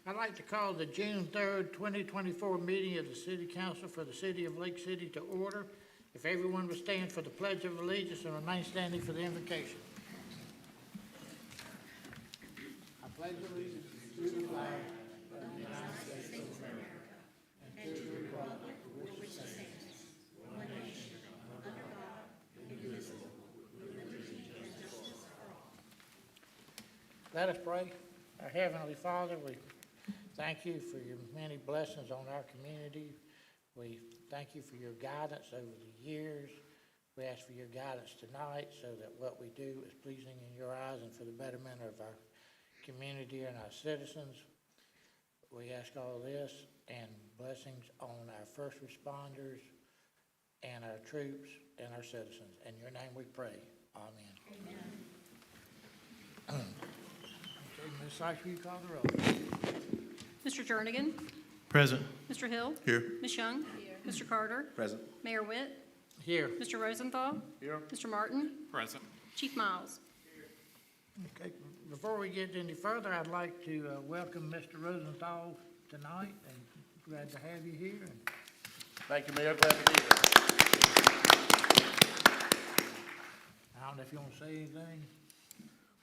I'd like to call the June 3rd, 2024 meeting of the City Council for the City of Lake City to order. If everyone would stand for the Pledge of Allegiance and remain standing for the invocation. I pledge allegiance to the flag of the United States of America and to the republic for which it stands, one nation, under God, indivisible, with liberty and justice for all. Let us pray. Our Heavenly Father, we thank you for your many blessings on our community. We thank you for your guidance over the years. We ask for your guidance tonight so that what we do is pleasing in your eyes and for the betterment of our community and our citizens. We ask all this and blessings on our first responders and our troops and our citizens. In your name we pray. Amen. Amen. Okay, Ms. Sykes, will you call the roll? Mr. Jernigan? Present. Mr. Hill? Here. Ms. Young? Here. Mr. Carter? Present. Mayor Witt? Here. Mr. Rosenthal? Here. Mr. Martin? Present. Chief Miles? Okay, before we get any further, I'd like to welcome Mr. Rosenthal tonight, and glad to have you here. And Thank you, Mayor. Glad to be here. I don't know if you want to say anything.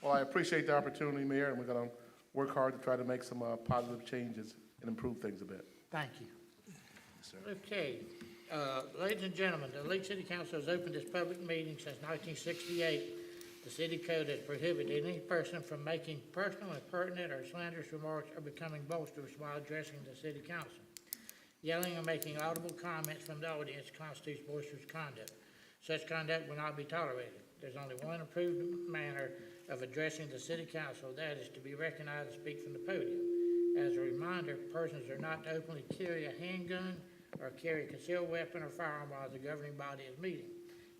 Well, I appreciate the opportunity, Mayor, and we're going to work hard to try to make some positive changes and improve things a bit. Thank you. Okay, ladies and gentlemen, the Lake City Council has opened its public meeting since 1968. The city code has prohibited any person from making personal, impertinent, or slanderous remarks or becoming boisterous while addressing the city council. Yelling or making audible comments from the audience constitutes boisterous conduct. Such conduct will not be tolerated. There's only one approved manner of addressing the city council, that is to be recognized and speak from the podium. As a reminder, persons are not to openly carry a handgun or carry a concealed weapon or firearm while the governing body is meeting.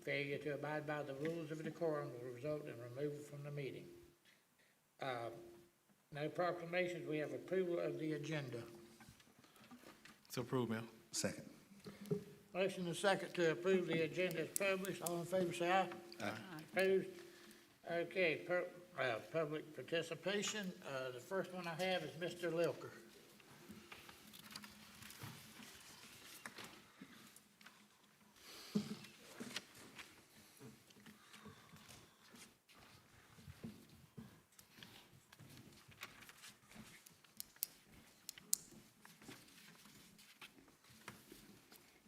Failure to abide by the rules of decorum will result in removal from the meeting. No proclamations. We have approval of the agenda. So approved, Mayor. Second. Motion and second to approve the agenda is published. All in favor say aye. Aye. Opposed? Okay, public participation. The first one I have is Mr. Lilker.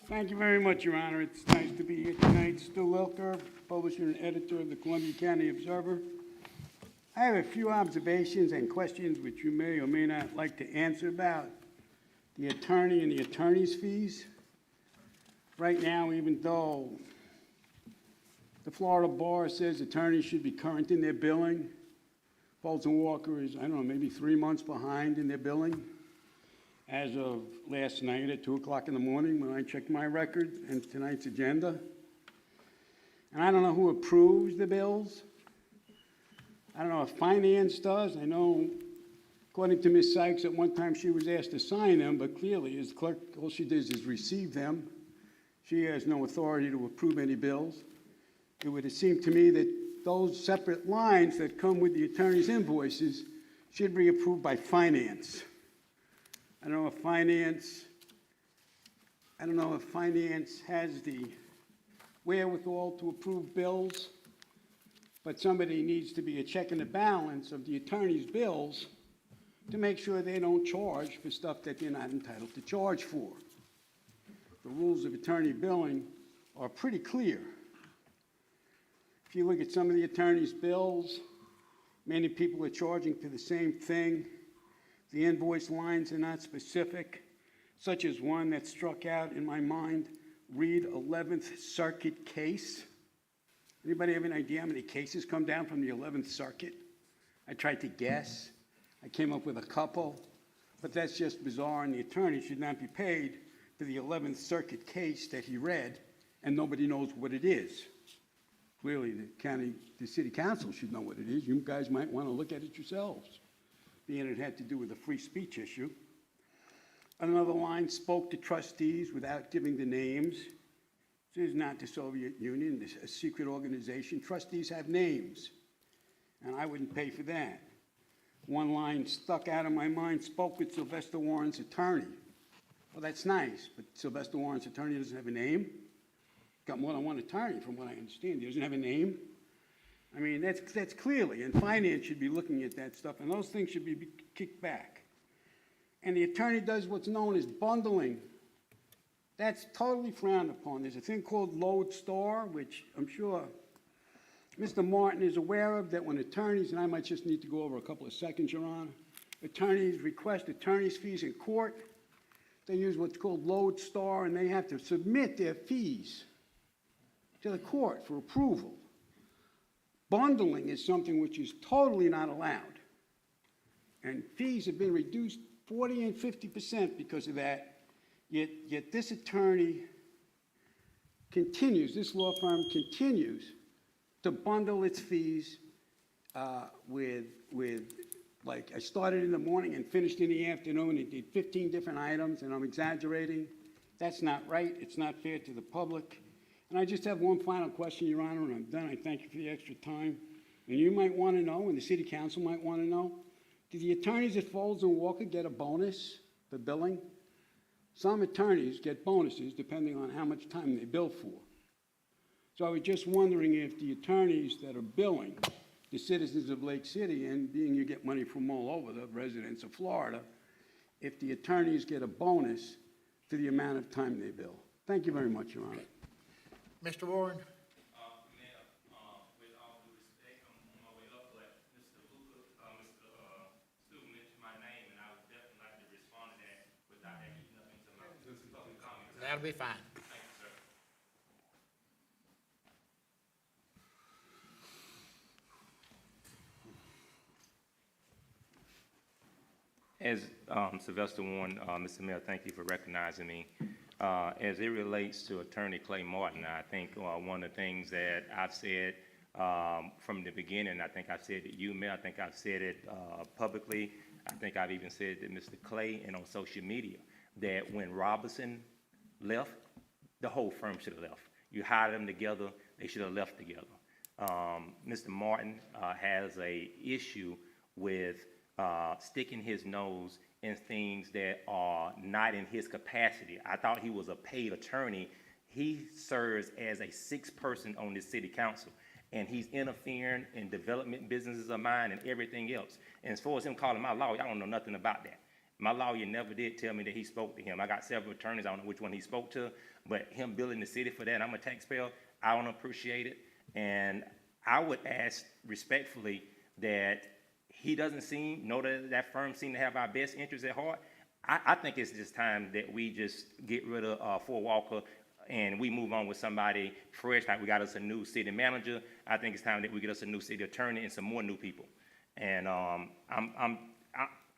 Thank you very much, Your Honor. It's nice to be here tonight. Stu Lilker, publisher and editor of the Columbia County Observer. I have a few observations and questions which you may or may not like to answer about the attorney and the attorney's fees. Right now, even though the Florida Bar says attorneys should be current in their billing, Bolton Walker is, I don't know, maybe 3 months behind in their billing. As of last night at 2 o'clock in the morning when I checked my record and tonight's agenda. And I don't know who approves the bills. I don't know if finance does. I know, according to Ms. Sykes, at one time she was asked to sign them, but clearly as clerk, all she does is receive them. She has no authority to approve any bills. It would have seemed to me that those separate lines that come with the attorney's invoices should be approved by finance. I don't know if finance has the wherewithal to approve bills, but somebody needs to be a check and a balance of the attorney's bills to make sure they don't charge for stuff that they're not entitled to charge for. The rules of attorney billing are pretty clear. If you look at some of the attorney's bills, many people are charging for the same thing. The invoice lines are not specific, such as one that struck out in my mind, read 11th Circuit case. Anybody have an idea how many cases come down from the 11th Circuit? I tried to guess. I came up with a couple, but that's just bizarre, and the attorney should not be paid for the 11th Circuit case that he read, and nobody knows what it is. Clearly, the city council should know what it is. You guys might want to look at it yourselves, being it had to do with a free speech issue. Another line spoke to trustees without giving the names. This is not the Soviet Union, this is a secret organization. Trustees have names, and I wouldn't pay for that. one line stuck out of my mind, spoke with Sylvester Warren's attorney. Well, that's nice, but Sylvester Warren's attorney doesn't have a name. Got more than one attorney, from what I understand. He doesn't have a name. I mean, that's clearly, and finance should be looking at that stuff, and those things should be kicked back. And the attorney does what's known as bundling. That's totally frowned upon. There's a thing called lodestar, which I'm sure Mr. Martin is aware of, that when attorneys, and I might just need to go over a couple of seconds, Your Honor, attorneys request attorney's fees in court, they use what's called lodestar, and they have to submit their fees to the court for approval. Bundling is something which is totally not allowed. And fees have been reduced 40 and 50% because of that. Yet this attorney continues, this law firm continues to bundle its fees with, like, I started in the morning and finished in the afternoon and did 15 different items, and I'm exaggerating. That's not right. It's not fair to the public. And I just have one final question, Your Honor, and I'm done. I thank you for the extra time. And you might want to know, and the city council might want to know, do the attorneys at Folds and Walker get a bonus for billing? Some attorneys get bonuses depending on how much time they bill for. So I was just wondering if the attorneys that are billing the citizens of Lake City, and being you get money from all over the residents of Florida, if the attorneys get a bonus for the amount of time they bill. Thank you very much, Your Honor. Mr. Warren? Mayor, with all due respect, I'm on my way up, but Mr. Luca, Mr. Stu mentioned my name, and I would definitely like to respond to that without that eating up into my public comments. That'll be fine. Thank you, sir. As Sylvester Warren, Mr. Mayor, thank you for recognizing me. As it relates to Attorney Clay Martin, I think one of the things that I've said from the beginning, I think I've said it to you, Mayor, I think I've said it publicly, I think I've even said it to Mr. Clay and on social media, that when Robinson left, the whole firm should have left. You hired them together, they should have left together. Mr. Martin has a issue with sticking his nose in things that are not in his capacity. I thought he was a paid attorney. He serves as a sixth person on the city council, and he's interfering in development businesses of mine and everything else. And as far as him calling my lawyer, I don't know nothing about that. My lawyer never did tell me that he spoke to him. I got several attorneys, I don't know which one he spoke to, but him billing the city for that, I'm a taxpayer, I don't appreciate it. And I would ask respectfully that he doesn't seem, know that firm seem to have our best interests at heart. I think it's just time that we just get rid of Fort Walker and we move on with somebody fresh. Like we got us a new city manager. I think it's time that we get us a new city attorney and some more new people. And I'm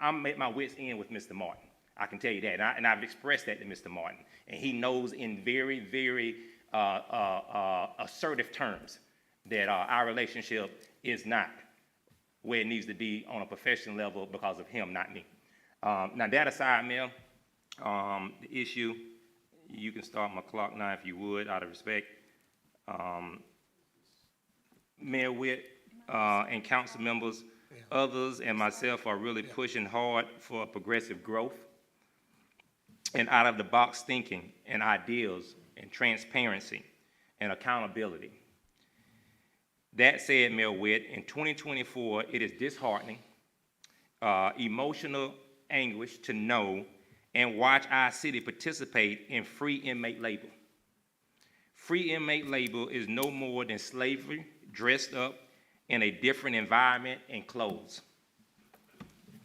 at my wit's end with Mr. Martin. I can tell you that, and I've expressed that to Mr. Martin, and he knows in very, very assertive terms that our relationship is not where it needs to be on a professional level because of him, not me. Now, that aside, Mayor, the issue, you can start my clock now if you would, out of respect. Mayor Witt and council members, others and myself are really pushing hard for progressive growth and out-of-the-box thinking and ideas and transparency and accountability. That said, Mayor Witt, in 2024, it is disheartening, emotional anguish to know and watch our city participate in free inmate labor. Free inmate labor is no more than slavery dressed up in a different environment and clothes.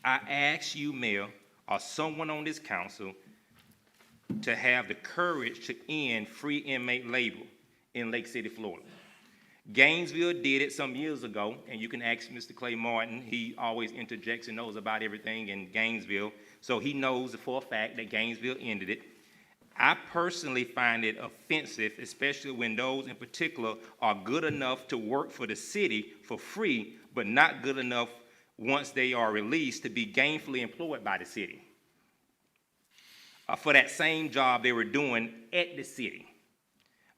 I ask you, Mayor, or someone on this council, to have the courage to end free inmate labor in Lake City, Florida. Gainesville did it some years ago, and you can ask Mr. Clay Martin. He always interjects and knows about everything in Gainesville, so he knows for a fact that Gainesville ended it. I personally find it offensive, especially when those in particular are good enough to work for the city for free, but not good enough once they are released to be gainfully employed by the city for that same job they were doing at the city.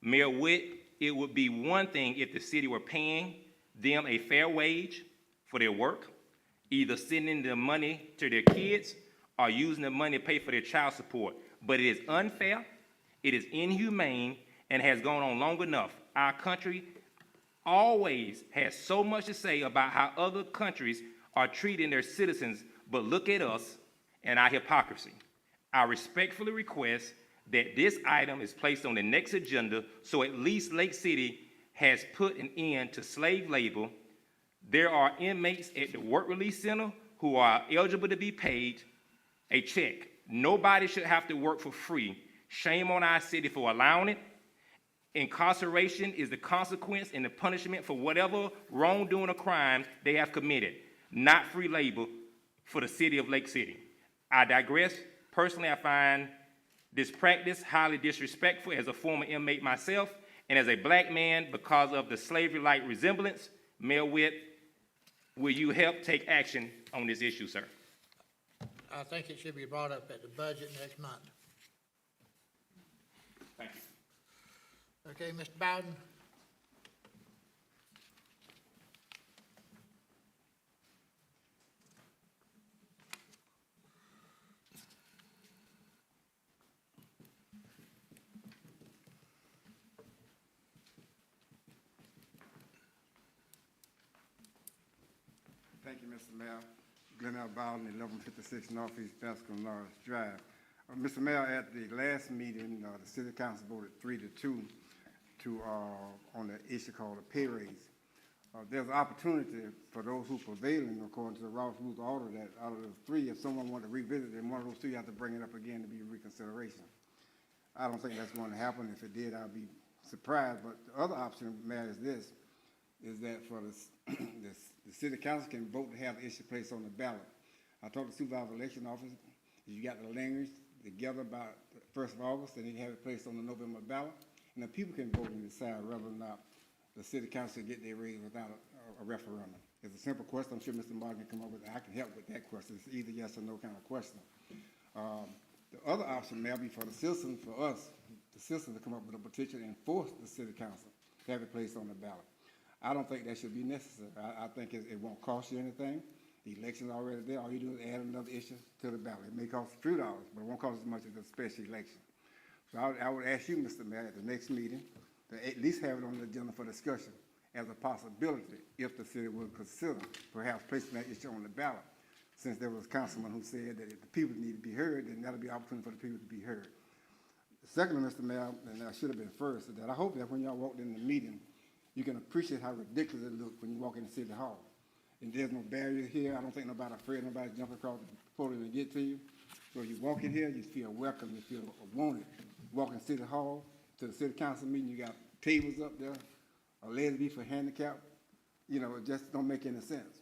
Mayor Witt, it would be one thing if the city were paying them a fair wage for their work either sending the money to their kids or using the money to pay for their child support. But it is unfair, it is inhumane, and has gone on long enough. Our country always has so much to say about how other countries are treating their citizens, but look at us and our hypocrisy. I respectfully request that this item is placed on the next agenda so at least Lake City has put an end to slave labor. There are inmates at the Work Release Center who are eligible to be paid a check. Nobody should have to work for free. Shame on our city for allowing it. Incarceration is the consequence and the punishment for whatever wrongdoing or crime they have committed, not free labor for the city of Lake City. I digress. Personally, I find this practice highly disrespectful as a former inmate myself and as a black man because of the slavery-like resemblance. Mayor Witt, will you help take action on this issue, sir? I think it should be brought up at the budget next month. Thank you. Okay, Mr. Bowden? Thank you, Mr. Mayor. Glenn L. Bowden, 1156 Northeast Bascom Norris Drive. Mr. Mayor, at the last meeting, the city council voted 3-2 on the issue called a pay raise. There's an opportunity for those who prevailing according to the Rouse Rules Order that out of the three, if someone wanted to revisit it, one of those three have to bring it up again to be reconsideration. I don't think that's going to happen. If it did, I'd be surprised. But the other option, Mayor, is this, is that for the city council can vote to have the issue placed on the ballot. I talked to the supervisor election office. You got the language together by the 1st of August, and they have it placed on the November ballot. And the people can vote and decide whether or not the city council get their raise without a referendum. It's a simple question. I'm sure Mr. Martin can come up with it. I can help with that question. It's either yes or no kind of question. The other option may be for the citizens, for us, the citizens to come up with a petition and force the city council to have it placed on the ballot. I don't think that should be necessary. I think it won't cost you anything. The election's already there. All you do is add another issue to the ballot. It may cost a few dollars, but it won't cost as much as a special election. So I would ask you, Mr. Mayor, at the next meeting, to at least have it on the agenda for discussion as a possibility if the city would consider perhaps placing that issue on the ballot. Since there was a councilman who said that if the people need to be heard, then that'll be an opportunity for the people to be heard. Secondly, Mr. Mayor, and I should have been first, is that I hope that when y'all walked in the meeting, you can appreciate how ridiculous it looked when you walk into City Hall. And there's no barrier here. I don't think nobody's afraid of nobody jumping across the podium to get to you. So you walk in here, you feel welcome, you feel wanted. Walk in City Hall to the city council meeting, you got tables up there, a lady for handicap. You know, it just don't make any sense.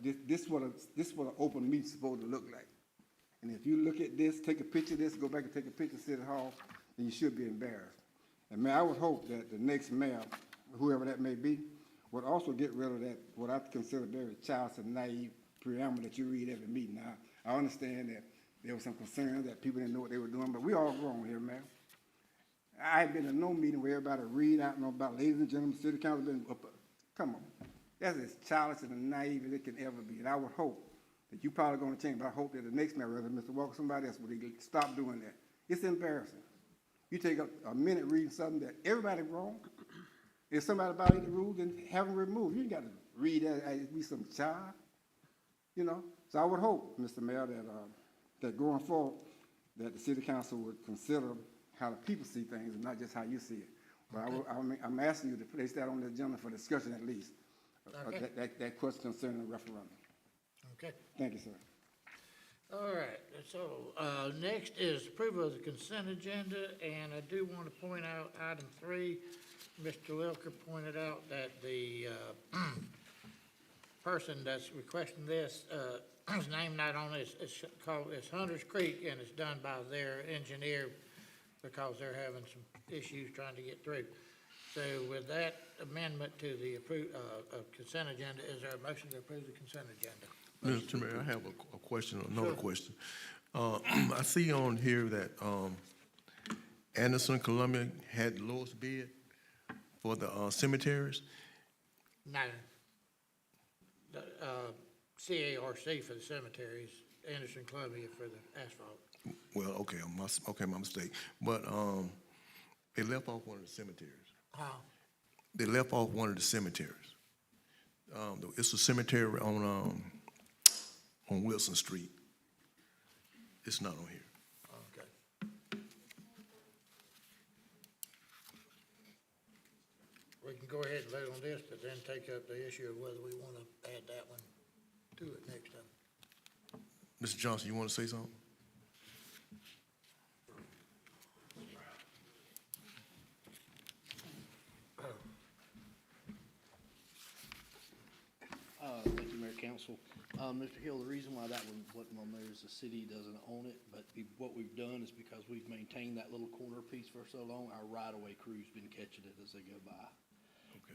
This is what an open meeting's supposed to look like. And if you look at this, take a picture of this, go back and take a picture of City Hall, then you should be embarrassed. And Mayor, I would hope that the next mayor, whoever that may be, would also get rid of that, what I consider very childish and naive preamble that you read every meeting. Now, I understand that there was some concern that people didn't know what they were doing, but we all grown here, man. I have been to no meeting where everybody read out and about, ladies and gentlemen, city council been up. Come on. That's as childish and naive as it can ever be. And I would hope that you probably going to change, but I hope that the next mayor, whether Mr. Walker or somebody else, would stop doing that. It's embarrassing. You take a minute reading something that everybody wrong. If somebody violated the rules, then have them removed. You ain't got to read that as be some child, you know. So I would hope, Mr. Mayor, that going forward, that the city council would consider how the people see things and not just how you see it. But okay. I'm asking you to place that on the agenda for discussion at least. Okay. That question concerning the referendum. Okay. Thank you, sir. All right, so next is approval of the consent agenda, and I do want to point out item 3. Mr. Wilker pointed out that the person that's requesting this, his name not on it, it's Hunters Creek, and it's done by their engineer because they're having some issues trying to get through. So with that amendment to the consent agenda, is there a motion to approve the consent agenda? Mr. Mayor, I have a question, another question. I see on here that Anderson Columbia had the lowest bid for the cemeteries. No. CARC for the cemeteries, Anderson Columbia for the asphalt. Well, okay, my mistake. But, they left off one of the cemeteries. They left off one of the cemeteries. It's a cemetery on Wilson Street. It's not on here. Okay. We can go ahead and vote on this, but then take up the issue of whether we want to add that one to it next time. Mr. Johnson, you want to say something? Thank you, Mayor Council. Mr. Hill, the reason why that one wasn't on there is the city doesn't own it, but what we've done is because we've maintained that little corner piece for so long, our right-of-way crew's been catching it as they go by.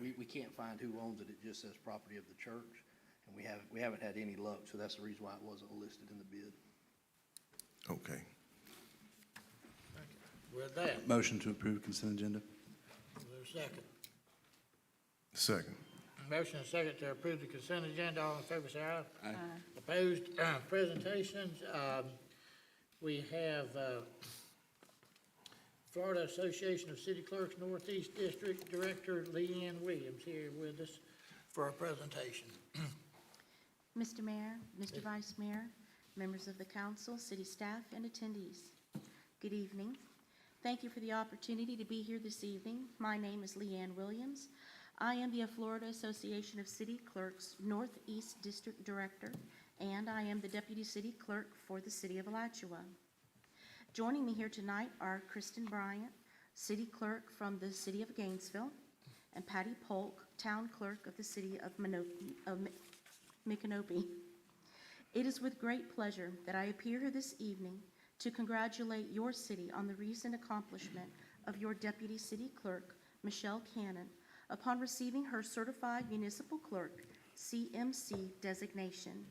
We can't find who owns it, it just says property of the church, and we haven't had any luck, so that's the reason why it wasn't listed in the bid. Okay. With that, Motion to approve consent agenda. is there a second? Second. Motion and second to approve the consent agenda. All in favor, say aye. Aye. Opposed? Presentations. We have Florida Association of City Clerks Northeast District Director Leanne Williams here with us for a presentation. Mr. Mayor, Mr. Vice Mayor, members of the council, city staff, and attendees, good evening. Thank you for the opportunity to be here this evening. My name is Leanne Williams. I am the Florida Association of City Clerks Northeast District Director, and I am the Deputy City Clerk for the City of Alachua. Joining me here tonight are Kristen Bryant, City Clerk from the City of Gainesville, and Patty Polk, Town Clerk of the City of Micanopy. It is with great pleasure that I appear here this evening to congratulate your city on the recent accomplishment of your Deputy City Clerk, Michelle Cannon, upon receiving her Certified Municipal Clerk, CMC designation.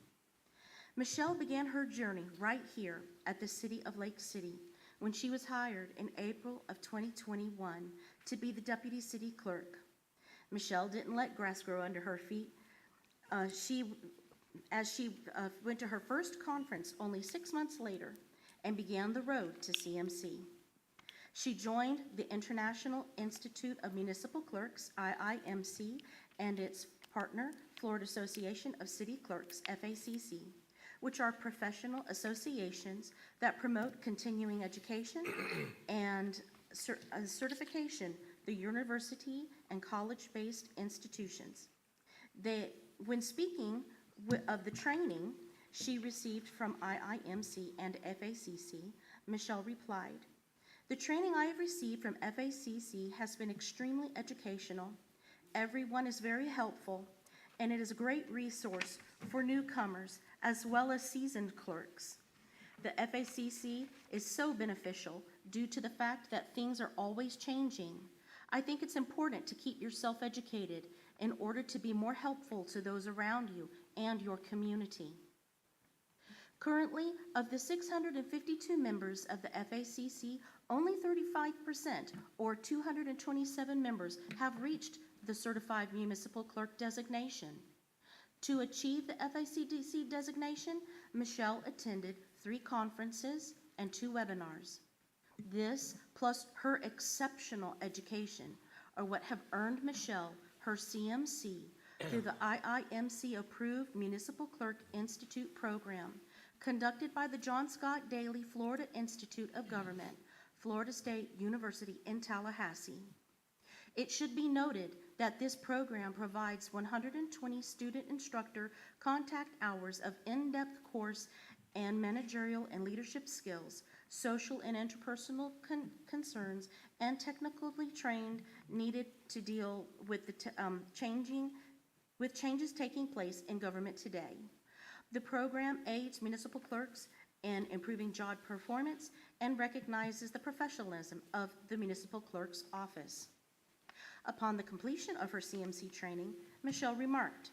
Michelle began her journey right here at the City of Lake City when she was hired in April of 2021 to be the Deputy City Clerk. Michelle didn't let grass grow under her feet. She went to her first conference only 6 months later and began the road to CMC. She joined the International Institute of Municipal Clerks, IIMC, and its partner, Florida Association of City Clerks, FACC, which are professional associations that promote continuing education and certification through university and college-based institutions. When speaking of the training she received from IIMC and FACC, Michelle replied, "The training I have received from FACC has been extremely educational. Everyone is very helpful, and it is a great resource for newcomers as well as seasoned clerks. The FACC is so beneficial due to the fact that things are always changing. I think it's important to keep yourself educated in order to be more helpful to those around you and your community." Currently, of the 652 members of the FACC, only 35%, or 227 members, have reached the Certified Municipal Clerk designation. To achieve the FACC designation, Michelle attended 3 conferences and 2 webinars. This, plus her exceptional education, are what have earned Michelle her CMC through the IIMC-approved Municipal Clerk Institute program, conducted by the John Scott Daly Florida Institute of Government, Florida State University in Tallahassee. It should be noted that this program provides 120 student instructor contact hours of in-depth course and managerial and leadership skills, social and interpersonal concerns, and technically trained needed to deal with the changes taking place in government today. The program aids municipal clerks in improving job performance and recognizes the professionalism of the municipal clerk's office. Upon the completion of her CMC training, Michelle remarked,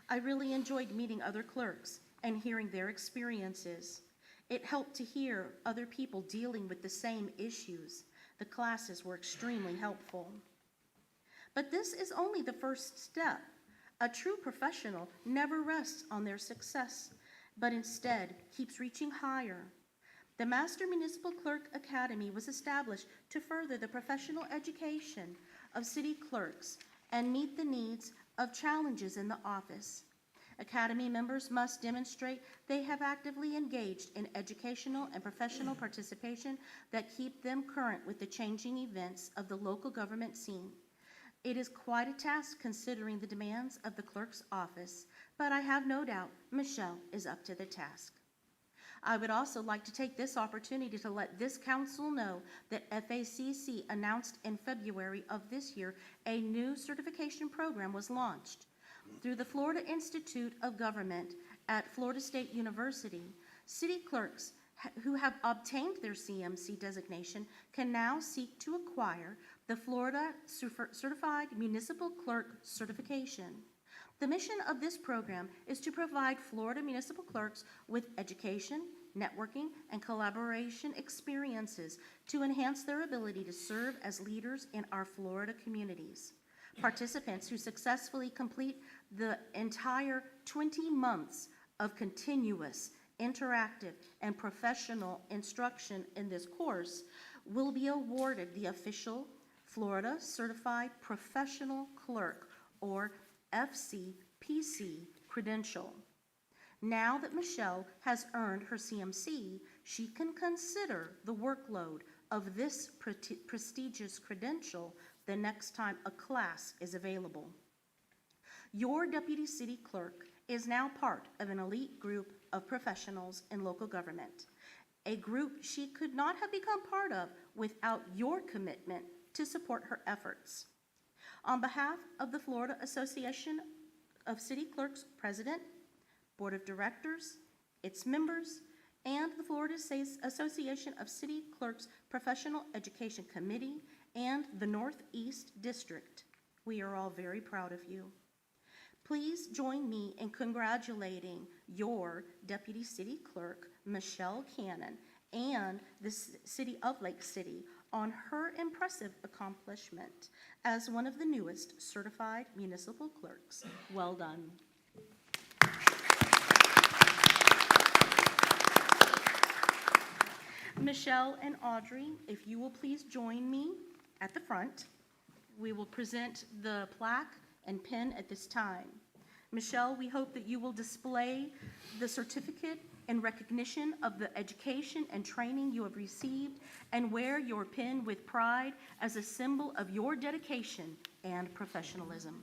"I really enjoyed meeting other clerks and hearing their experiences. It helped to hear other people dealing with the same issues. The classes were extremely helpful." But this is only the first step. A true professional never rests on their success, but instead keeps reaching higher. The Master Municipal Clerk Academy was established to further the professional education of city clerks and meet the needs of challenges in the office. Academy members must demonstrate they have actively engaged in educational and professional participation that keep them current with the changing events of the local government scene. It is quite a task considering the demands of the clerk's office, but I have no doubt Michelle is up to the task. I would also like to take this opportunity to let this council know that FACC announced in February of this year a new certification program was launched. Through the Florida Institute of Government at Florida State University, city clerks who have obtained their CMC designation can now seek to acquire the Florida Certified Municipal Clerk Certification. The mission of this program is to provide Florida municipal clerks with education, networking, and collaboration experiences to enhance their ability to serve as leaders in our Florida communities. Participants who successfully complete the entire 20 months of continuous, interactive, and professional instruction in this course will be awarded the official Florida Certified Professional Clerk, or FCPC, credential. Now that Michelle has earned her CMC, she can consider the workload of this prestigious credential the next time a class is available. Your deputy city clerk is now part of an elite group of professionals in local government, a group she could not have become part of without your commitment to support her efforts. On behalf of the Florida Association of City Clerks President, Board of Directors, its members, and the Florida Association of City Clerks Professional Education Committee and the Northeast District, we are all very proud of you. Please join me in congratulating your Deputy City Clerk, Michelle Cannon, and the City of Lake City on her impressive accomplishment as one of the newest certified municipal clerks. Well done. Michelle and Audrey, if you will please join me at the front. We will present the plaque and pin at this time. Michelle, we hope that you will display the certificate in recognition of the education and training you have received and wear your pin with pride as a symbol of your dedication and professionalism.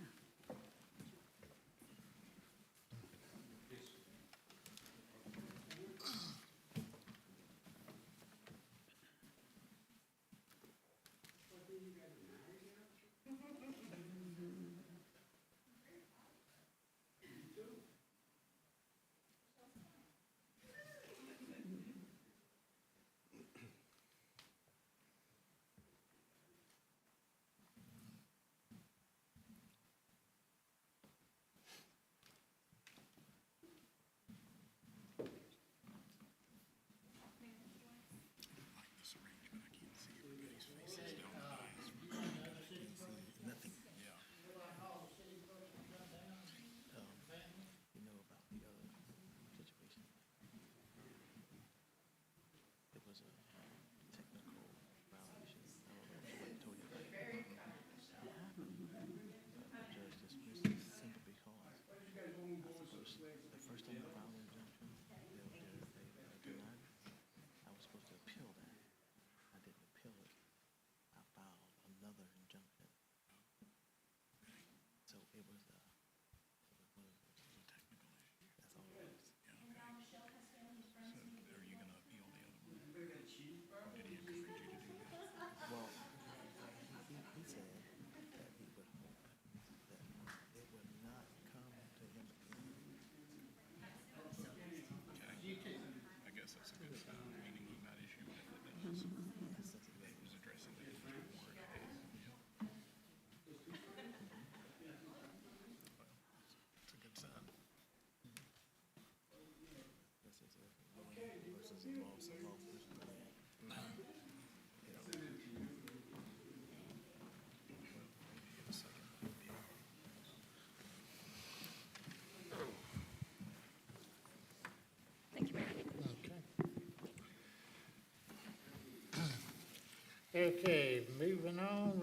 Okay, moving on,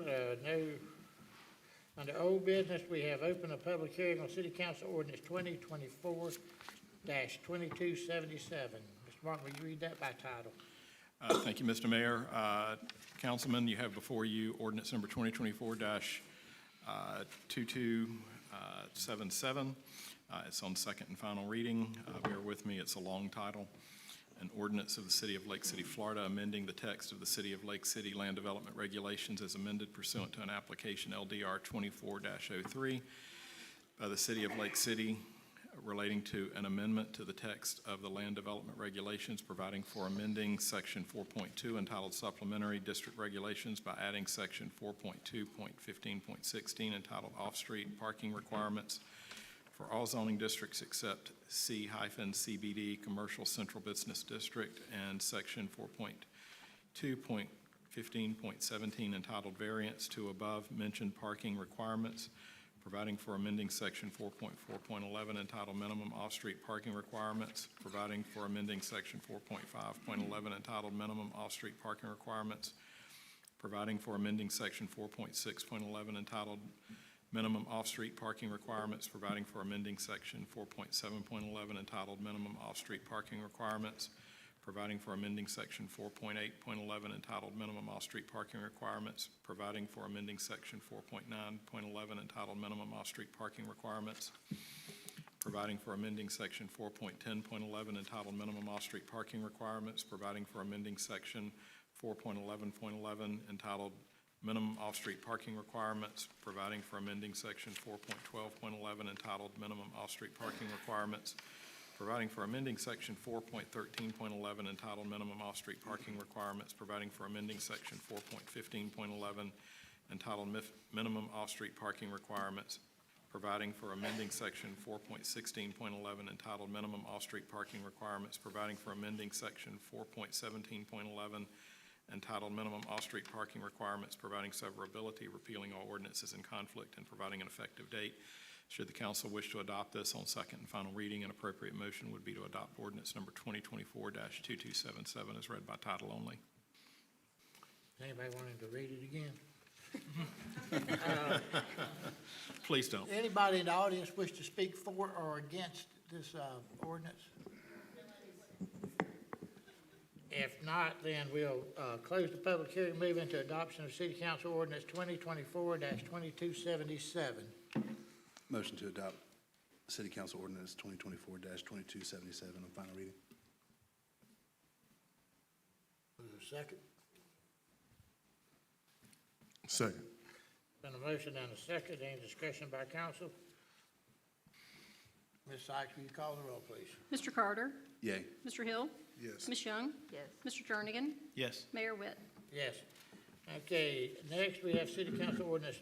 under old business, we have opened a public hearing on City Council Ordinance 2024-2277. Mr. Martin, will you read that by title? Thank you, Mr. Mayor. Councilman, you have before you ordinance number 2024-2277. It's on second and final reading. Bear with me, it's a long title. An ordinance of the City of Lake City, Florida, amending the text of the City of Lake City Land Development Regulations as amended pursuant to an application LDR 24-03 by the City of Lake City relating to an amendment to the text of the Land Development Regulations, providing for amending Section 4.2 entitled Supplementary District Regulations by adding Section 4.2.15.16 entitled Off-Street Parking Requirements for all zoning districts except C-CBD Commercial Central Business District, and Section 4.2.15.17 entitled Variance to above-mentioned parking requirements, providing for amending Section 4.4.11 entitled Minimum Off-Street Parking Requirements, providing for amending Section 4.5.11 entitled Minimum Off-Street Parking Requirements, providing for amending Section 4.6.11 entitled Minimum Off-Street Parking Requirements, providing for amending Section 4.7.11 entitled Minimum Off-Street Parking Requirements, providing for amending Section 4.8.11 entitled Minimum Off-Street Parking Requirements, providing for amending Section 4.9.11 entitled Minimum Off-Street Parking Requirements, providing for amending Section 4.10.11 entitled Minimum Off-Street Parking Requirements, providing for amending Section 4.11.11 entitled Minimum Off-Street Parking Requirements, providing for amending Section 4.12.11 entitled Minimum Off-Street Parking Requirements, providing for amending Section 4.13.11 entitled Minimum Off-Street Parking Requirements, providing for amending Section 4.15.11 entitled Minimum Off-Street Parking Requirements, providing for amending Section 4.16.11 entitled Minimum Off-Street Parking Requirements, providing for amending Section 4.17.11 entitled Minimum Off-Street Parking Requirements, providing severability, repealing all ordinances in conflict, and providing an effective date. Should the council wish to adopt this on second and final reading, an appropriate motion would be to adopt ordinance number 2024-2277 as read by title only. Anybody wanting to read it again? Please don't. Anybody in the audience wish to speak for or against this ordinance? If not, then we'll close the public hearing, move into adoption of City Council Ordinance 2024-2277. Motion to adopt City Council Ordinance 2024-2277 on final reading. Is there a second? Second. Been a motion and a second. Any discussion by council? Ms. Sykes, will you call the roll, please? Mr. Carter? Yay. Mr. Hill? Yes. Ms. Young? Yes. Mr. Jernigan? Yes. Mayor Witt? Yes. Okay, next we have City Council Ordinance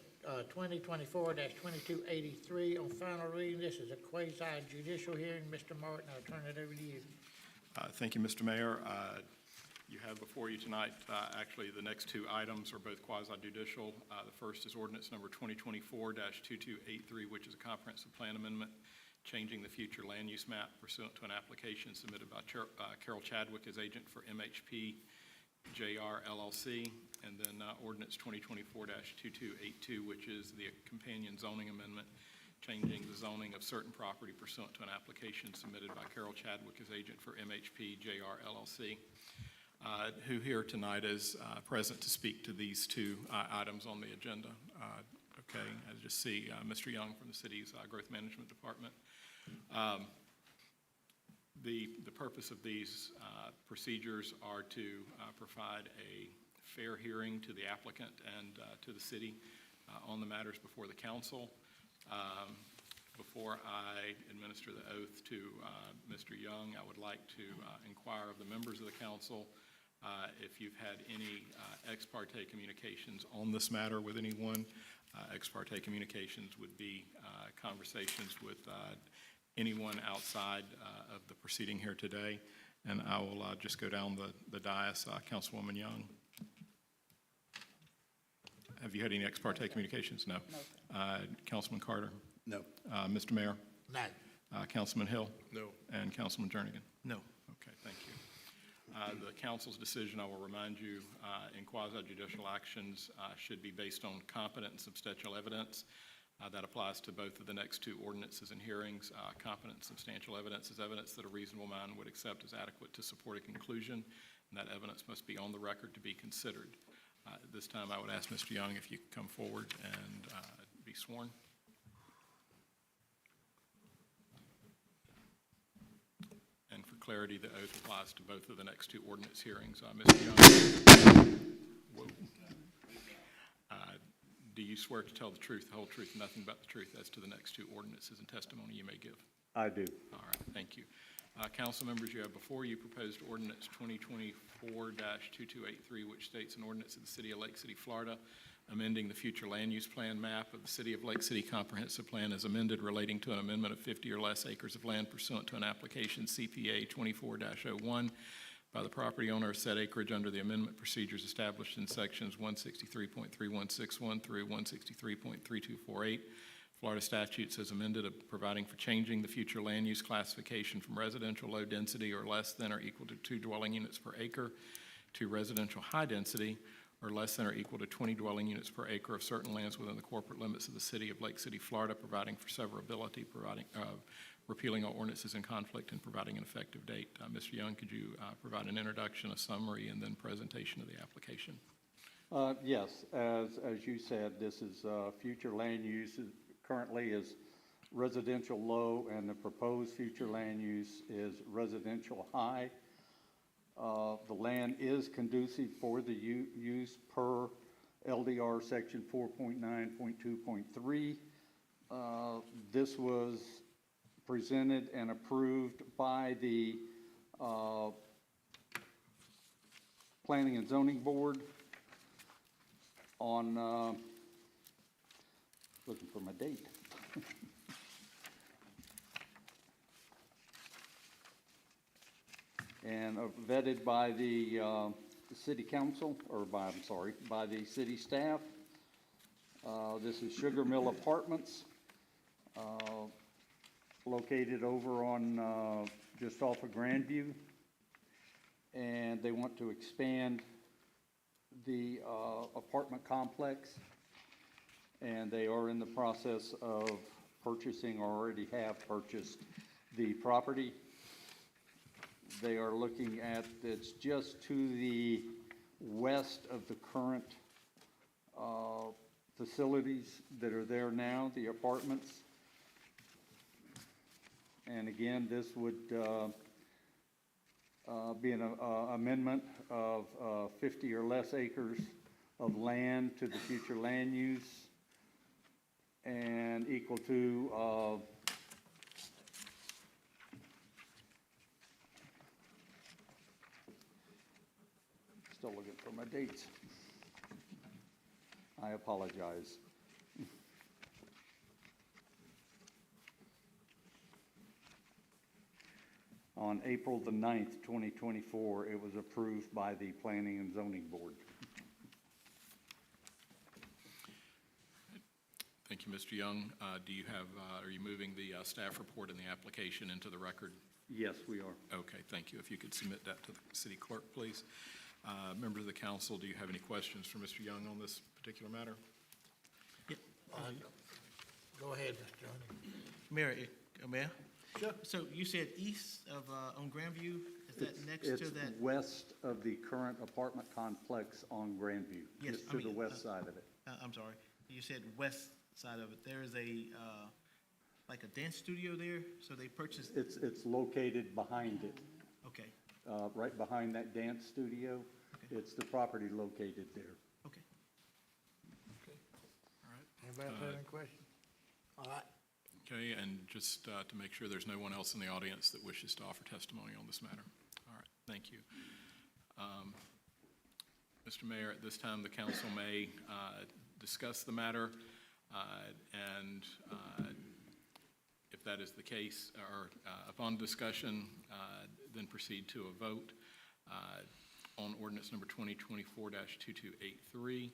2024-2283 on final reading. This is a quasi-judicial hearing. Mr. Martin, I'll turn it over to you. Thank you, Mr. Mayor. You have before you tonight, actually, the next two items are both quasi-judicial. The first is ordinance number 2024-2283, which is a comprehensive plan amendment changing the future land use map pursuant to an application submitted by Carol Chadwick as agent for MHP JR LLC, and then ordinance 2024-2282, which is the companion zoning amendment changing the zoning of certain property pursuant to an application submitted by Carol Chadwick as agent for MHP JR LLC, who here tonight is present to speak to these two items on the agenda. Okay, I just see Mr. Young from the city's Growth Management Department. The purpose of these procedures are to provide a fair hearing to the applicant and to the city on the matters before the council. Before I administer the oath to Mr. Young, I would like to inquire of the members of the council if you've had any ex parte communications on this matter with anyone. Ex parte communications would be conversations with anyone outside of the proceeding here today. And I will just go down the dais. Councilwoman Young. Have you had any ex parte communications? No. Councilman Carter? No. Mr. Mayor? No. Councilman Hill? No. And Councilman Jernigan? No. Okay, thank you. The council's decision, I will remind you, in quasi-judicial actions should be based on competent and substantial evidence. That applies to both of the next two ordinances and hearings. Competent and substantial evidence is evidence that a reasonable mind would accept as adequate to support a conclusion, and that evidence must be on the record to be considered. At this time, I would ask Mr. Young if you could come forward and be sworn. And for clarity, the oath applies to both of the next two ordinance hearings. Mr. Young, whoa. Do you swear to tell the truth, the whole truth, and nothing but the truth as to the next two ordinances and testimony you may give? I do. All right, thank you. Council members, you have before you proposed ordinance 2024-2283, which states an ordinance of the City of Lake City, Florida, amending the future land use plan map of the City of Lake City Comprehensive Plan as amended relating to an amendment of 50 or less acres of land pursuant to an application CPA 24-01 by the property owner of said acreage under the amendment procedures established in sections 163.3161 through 163.3248. Florida statutes as amended of providing for changing the future land use classification from residential low density or less than or equal to 2 dwelling units per acre to residential high density or less than or equal to 20 dwelling units per acre of certain lands within the corporate limits of the City of Lake City, Florida, providing for severability, repealing all ordinances in conflict, and providing an effective date. Mr. Young, could you provide an introduction, a summary, and then presentation of the application? Yes, as you said, this is future land use. Currently is residential low, and the proposed future land use is residential high. The land is conducive for the use per LDR section 4.9.2.3. This was presented and approved by the Planning and Zoning Board on, looking for my date. And vetted by the city council, or by, I'm sorry, by the city staff. This is Sugar Mill Apartments, located over on, just off of Grandview. And they want to expand the apartment complex. And they are in the process of purchasing, or already have purchased, the property. They are looking at, it's just to the west of the current facilities that are there now, the apartments. And again, this would be an amendment of 50 or less acres of land to the future land use, and equal to still looking for my dates. I apologize. On April the 9th, 2024, it was approved by the Planning and Zoning Board. Thank you, Mr. Young. Do you have, are you moving the staff report and the application into the record? Yes, we are. Okay, thank you. If you could submit that to the city clerk, please. Members of the council, do you have any questions for Mr. Young on this particular matter? Go ahead, Mr. Johnny. Mayor? Sure. So you said east of, on Grandview, is that next to that? It's west of the current apartment complex on Grandview. Yes, just to the west side of it. I'm sorry, you said west side of it. There is a, like a dance studio there, so they purchased? It's located behind it, Okay, right behind that dance studio. Okay. It's the property located there. okay. All right. Anybody have any questions? All right. Okay, and just to make sure there's no one else in the audience that wishes to offer testimony on this matter. All right, thank you. Mr. Mayor, at this time, the council may discuss the matter, and if that is the case, or upon discussion, then proceed to a vote on ordinance number 2024-2283.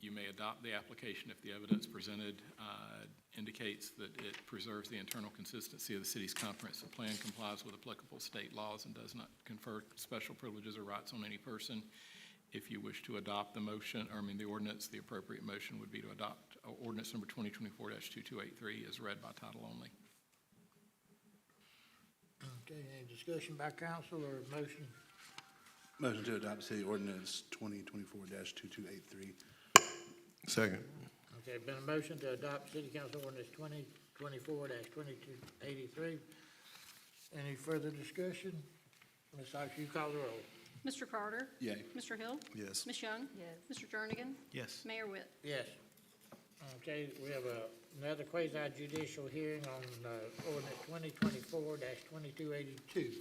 You you may adopt the application if the evidence presented indicates that it preserves the internal consistency of the city's comprehensive plan, complies with applicable state laws, and does not confer special privileges or rights on any person. If you wish to adopt the ordinance, the appropriate motion would be to adopt ordinance number 2024-2283 as read by title only. Okay, any discussion by council or motion? Motion to adopt city ordinance 2024-2283. Second. Okay, been a motion to adopt city council ordinance 2024-2283. Any further discussion? Ms. Sykes, you call the roll. Mr. Carter? Yay. Mr. Hill? Yes. Ms. Young? Yes. Mr. Jernigan? Yes. Mayor Witt? Yes. Okay, we have another quasi judicial hearing on ordinance 2024-2282.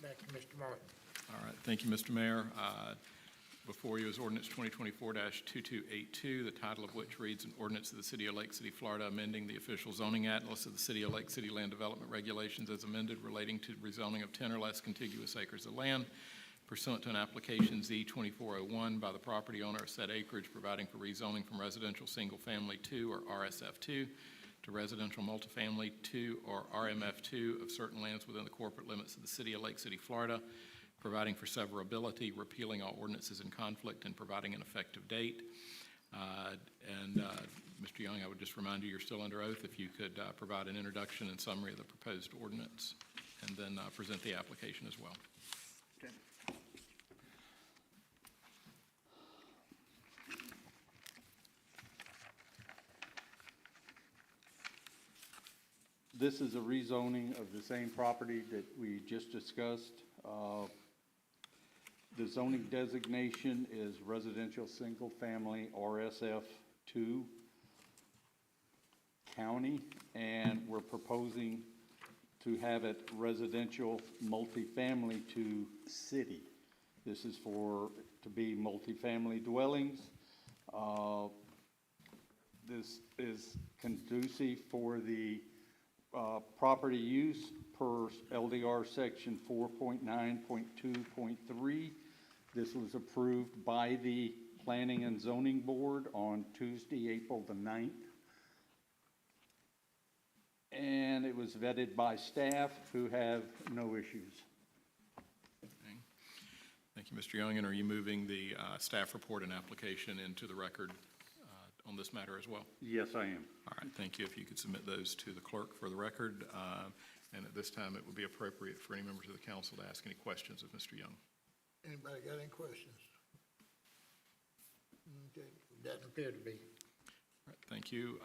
Back to Mr. Martin. All right, thank you, Mr. Mayor. Before you is ordinance 2024-2282, the title of which reads an ordinance of the City of Lake City, Florida, amending the official zoning atlas of the City of Lake City Land Development Regulations as amended relating to rezoning of 10 or less contiguous acres of land pursuant to an application Z-2401 by the property owner of said acreage, providing for rezoning from residential single-family 2 or RSF2 to residential multifamily 2 or RMF2 of certain lands within the corporate limits of the City of Lake City, Florida, providing for severability, repealing all ordinances in conflict, and providing an effective date. Mr. Young, I would just remind you, you're still under oath. If you could provide an introduction and summary of the proposed ordinance, and then present the application as well. Okay. This is a rezoning of the same property that we just discussed. The zoning designation is residential single-family RSF2 county, and we're proposing to have it residential multifamily to city. This is to be multifamily dwellings. This is conducive for the property use per LDR section 4.9.2.3. This was approved by the Planning and Zoning Board on Tuesday, April the 9th. And it was vetted by staff who have no issues. Okay. Thank you, Mr. Young. And are you moving the staff report and application into the record on this matter as well? Yes, I am. All right, thank you. If you could submit those to the clerk for the record. And at this time, it would be appropriate for any members of the council to ask any questions of Mr. Young. Anybody got any questions? Okay, doesn't appear to be. All right, thank you.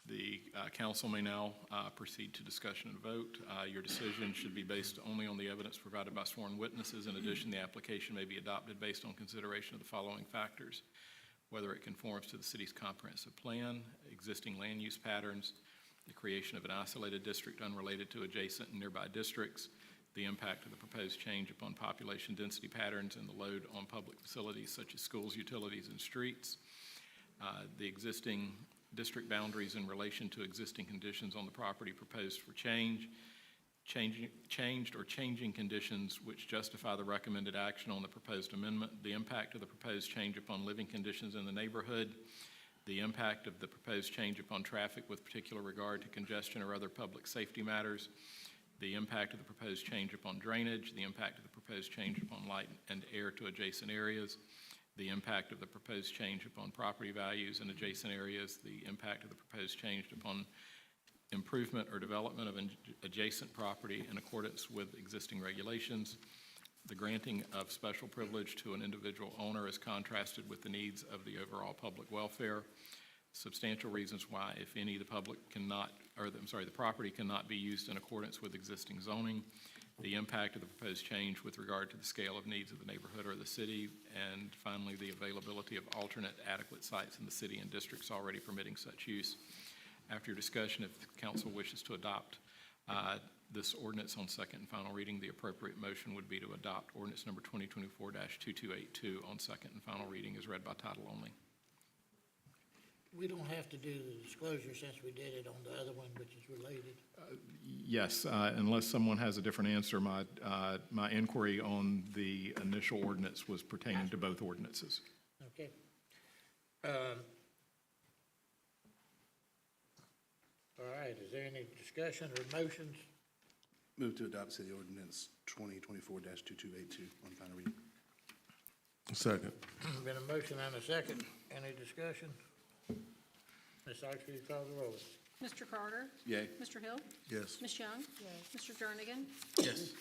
The council may now proceed to discussion and vote. Your decision should be based only on the evidence provided by sworn witnesses. In addition, the application may be adopted based on consideration of the following factors: whether it conforms to the city's comprehensive plan, existing land use patterns, the creation of an isolated district unrelated to adjacent and nearby districts, the impact of the proposed change upon population density patterns and the load on public facilities such as schools, utilities, and streets, the existing district boundaries in relation to existing conditions on the property proposed for changed or changing conditions which justify the recommended action on the proposed amendment, the impact of the proposed change upon living conditions in the neighborhood, the impact of the proposed change upon traffic with particular regard to congestion or other public safety matters, the impact of the proposed change upon drainage, the impact of the proposed change upon light and air to adjacent areas, the impact of the proposed change upon property values in adjacent areas, the impact of the proposed change upon improvement or development of adjacent property in accordance with existing regulations, the granting of special privilege to an individual owner as contrasted with the needs of the overall public welfare, substantial reasons why, if any, the property cannot be used in accordance with existing zoning, the impact of the proposed change with regard to the scale of needs of the neighborhood or the city, and finally, the availability of alternate adequate sites in the city and districts already permitting such use. After your discussion, if the council wishes to adopt this ordinance on second and final reading, the appropriate motion would be to adopt ordinance number 2024-2282 on second and final reading as read by title only. We don't have to do the disclosure since we did it on the other one, which is related. Yes, unless someone has a different answer, my inquiry on the initial ordinance was pertaining to both ordinances. Okay. All right, is there any discussion or motions? Move to adopt city ordinance 2024-2282 on final reading. Second. Been a motion and a second. Any discussion? Ms. Sykes, will you call the roll? Mr. Carter? Yay. Mr. Hill? Yes. Ms. Young? Mr. Jernigan? Yes.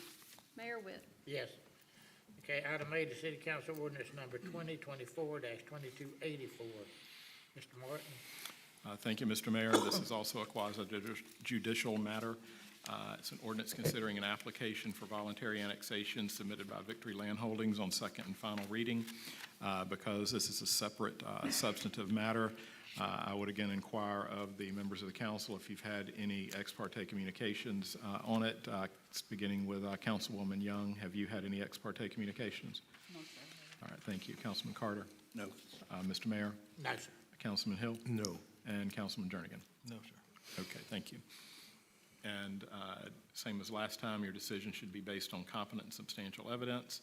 Mayor Witt? Yes. Okay, item A, the city council ordinance number 2024-2284. Mr. Martin? Thank you, Mr. Mayor. This is also a quasi-judicial matter. It's an ordinance considering an application for voluntary annexation submitted by Victory Land Holdings on second and final reading. Because this is a separate substantive matter, I would again inquire of the members of the council if you've had any ex parte communications on it. Beginning with Councilwoman Young, have you had any ex parte communications? No, sir. All right, thank you. Councilman Carter? No. Mr. Mayor? No, sir. Councilman Hill? No. And Councilman Jernigan? No, sir. Okay, thank you. And same as last time, your decision should be based on competent and substantial evidence.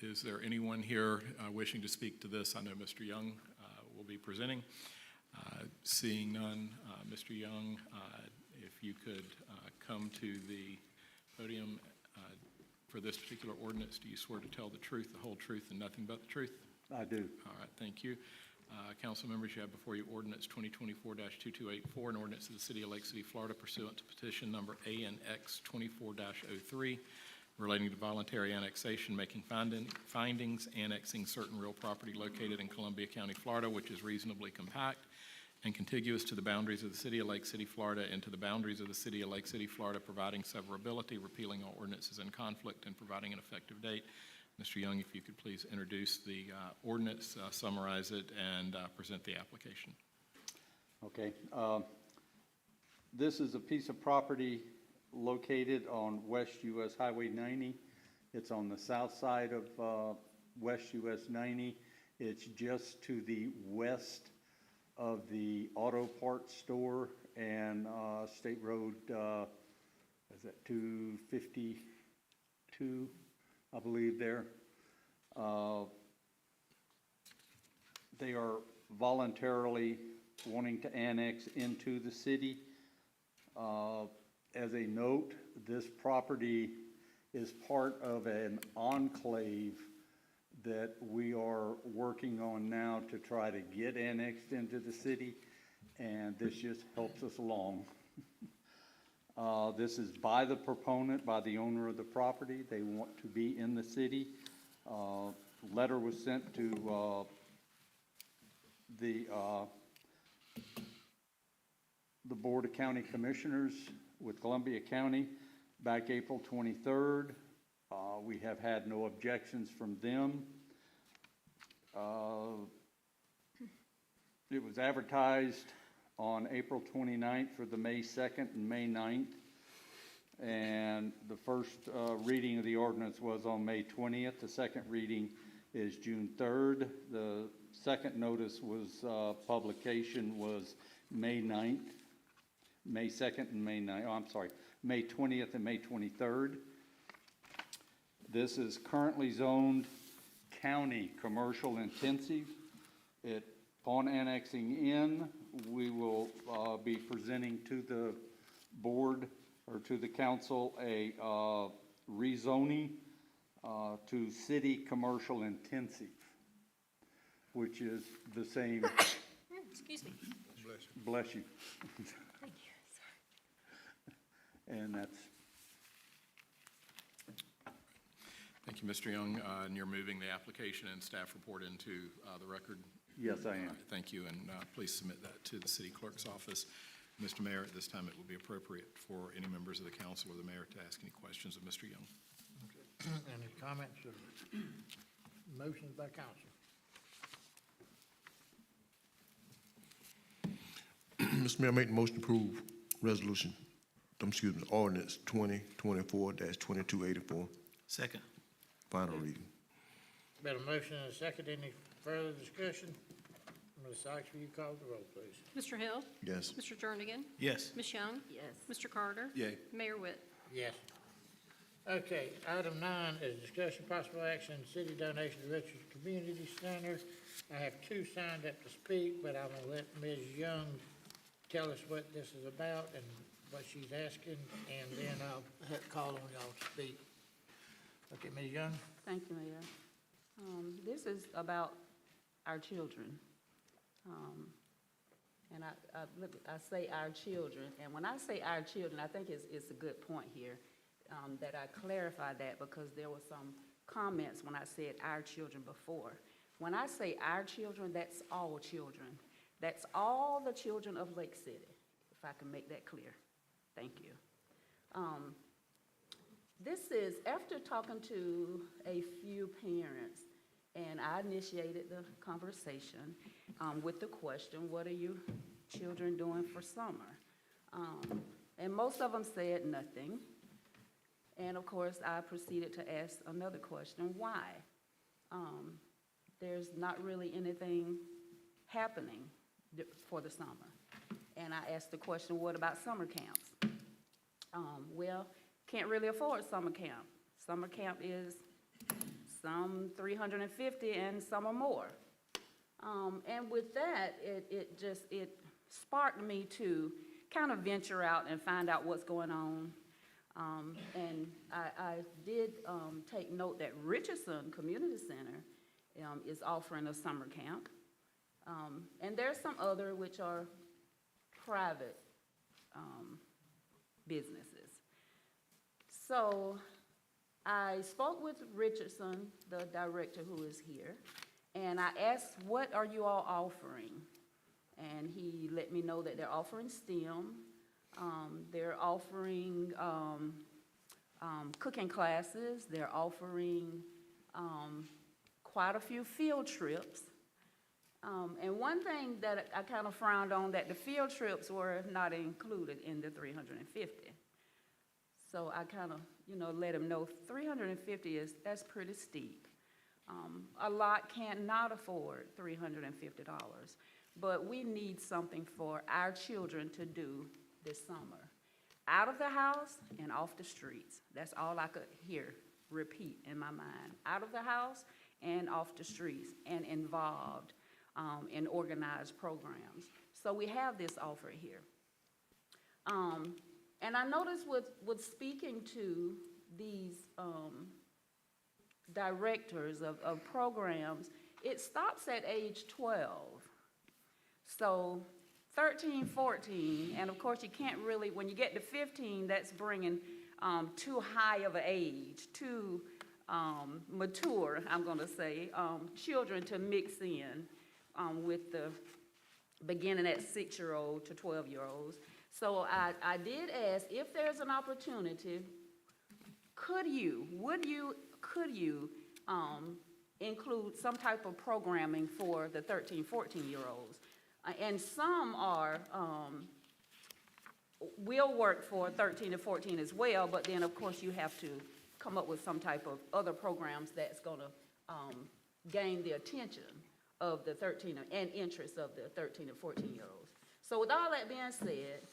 Is there anyone here wishing to speak to this? I know Mr. Young will be presenting. Seeing none, Mr. Young, if you could come to the podium for this particular ordinance. Do you swear to tell the truth, the whole truth, and nothing but the truth? I do. All right, thank you. Council members, you have before you ordinance 2024-2284, an ordinance of the City of Lake City, Florida pursuant to petition number ANX 24-03 relating to voluntary annexation, making findings, annexing certain real property located in Columbia County, Florida, which is reasonably compact and contiguous to the boundaries of the City of Lake City, Florida, and to the boundaries of the City of Lake City, Florida, providing severability, repealing all ordinances in conflict, and providing an effective date. Mr. Young, if you could please introduce the ordinance, summarize it, and present the application. Okay. This is a piece of property located on West US Highway 90. It's on the south side of West US 90. It's just to the west of the auto parts store and State Road, is that 252, I believe there. They are voluntarily wanting to annex into the city. As a note, this property is part of an enclave that we are working on now to try to get annexed into the city, and this just helps us along. This is by the proponent, by the owner of the property. They want to be in the city. Letter was sent to the Board of County Commissioners with Columbia County back April 23rd. We have had no objections from them. It was advertised on April 29th for the May 2nd and May 9th. And the first reading of the ordinance was on May 20th. The second reading is June 3rd. The second notice was, publication was May 9th, May 2nd and May 9th. Oh, I'm sorry, May 20th and May 23rd. This is currently zoned county commercial intensive. Upon annexing in, we will be presenting to the board or to the council a rezoning to city commercial intensive, which is the same. Excuse me. Bless you. Thank you. And that's. Thank you, Mr. Young. And you're moving the application and staff report into the record? Yes, I am. All right, thank you, and please submit that to the city clerk's office. Mr. Mayor, at this time, it would be appropriate for any members of the council or the mayor to ask any questions of Mr. Young. Any comments or motions by council? Mr. Mayor, I make the motion to approve ordinance 2024-2284, Second. final reading. Been a motion and a second. Any further discussion? Ms. Sykes, will you call the roll, please? Mr. Hill? Yes. Mr. Jernigan? Yes. Ms. Young? Yes. Mr. Carter? Yay. Mayor Witt? Yes. Okay, item 9 is discussion possible action, city donation to Richards Community Center. I have 2 signed up to speak, but I'm gonna let Ms. Young tell us what this is about and what she's asking, and then I'll call on y'all to speak. Okay, Ms. Young? Thank you, Mayor. This is about our children. And I say our children, and when I say our children, I think it's a good point here that I clarify that, because there were some comments when I said our children before. When I say our children, that's all children. That's all the children of Lake City, if I can make that clear. Thank you. This is after talking to a few parents, and I initiated the conversation with the question, what are you children doing for summer? And most of them said nothing. And of course, I proceeded to ask another question, why? There's not really anything happening for the summer. And I asked the question, what about summer camps? Well, can't really afford summer camp. Summer camp is some $350 and some are more. And with that, it sparked me to kind of venture out and find out what's going on. And I did take note that Richardson Community Center is offering a summer camp. And there's some other which are private businesses. So I spoke with Richardson, the director who is here, and I asked, what are you all offering? And he let me know that they're offering STEM, they're offering cooking classes, they're offering quite a few field trips. And one thing that I kind of frowned on, that the field trips were not included in the 350. So I kind of, let him know 350 that's pretty steep. A lot cannot afford $350, but we need something for our children to do this summer. Out of the house and off the streets. That's all I could hear repeat in my mind. Out of the house and off the streets, and involved in organized programs. So we have this offer here. And I noticed with speaking to these directors of programs, it stops at age 12. So 13, 14, and of course you can't really, when you get to 15, that's bringing too high of an age, too mature, I'm gonna say, children to mix in with the beginning at 6-year-old to 12-year-olds. So I did ask if there's an opportunity, could you include some type of programming for the 13, 14-year-olds? And some will work for 13 to 14 as well, but then of course you have to come up with some type of other programs that's gonna gain the attention of the 13 and interest of the 13 and 14-year-olds. So with all that being said,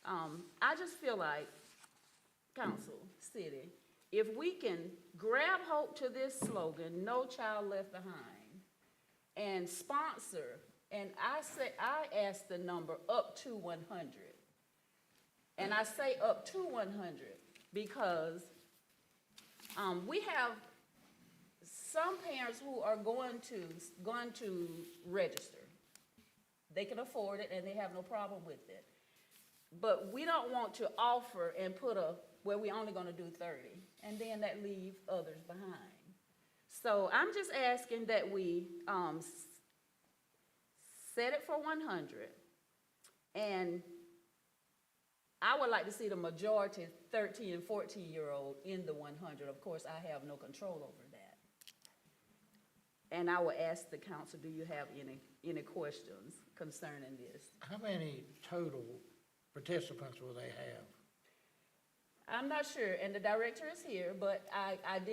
I just feel like council, city, if we can grab hold to this slogan, "No Child Left Behind," and sponsor, and I asked the number up to 100. And I say up to 100 because we have some parents who are going to register. They can afford it and they have no problem with it. But we don't want to offer and put where we're only gonna do 30, and then that leave others behind. So I'm just asking that we set it for 100, and I would like to see the majority 13 and 14-year-old in the 100. Of course, I have no control over that. And I will ask the council, do you have any questions concerning this? How many total participants will they have? I'm not sure, and the director is here, but I have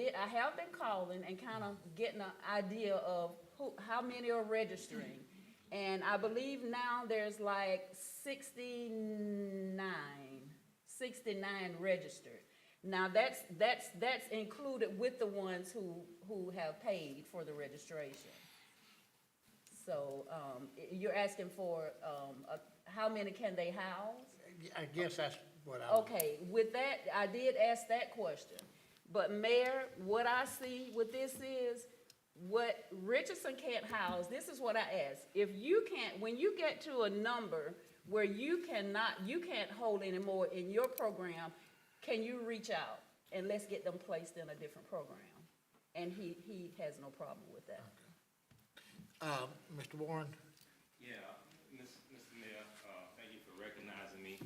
been calling and kind of getting an idea of how many are registering. And I believe now there's like 69 registered. Now, that's included with the ones who have paid for the registration. So, you're asking for, how many can they house? I guess that's what I. Okay, with that, I did ask that question. But Mayor, what I see with this is, what Richardson can't house, this is what I asked. If you can't, when you get to a number where you can't hold anymore in your program, can you reach out and let's get them placed in a different program? And he has no problem with that. Mr. Warren? Yeah, Mr. Mayor, thank you for recognizing me.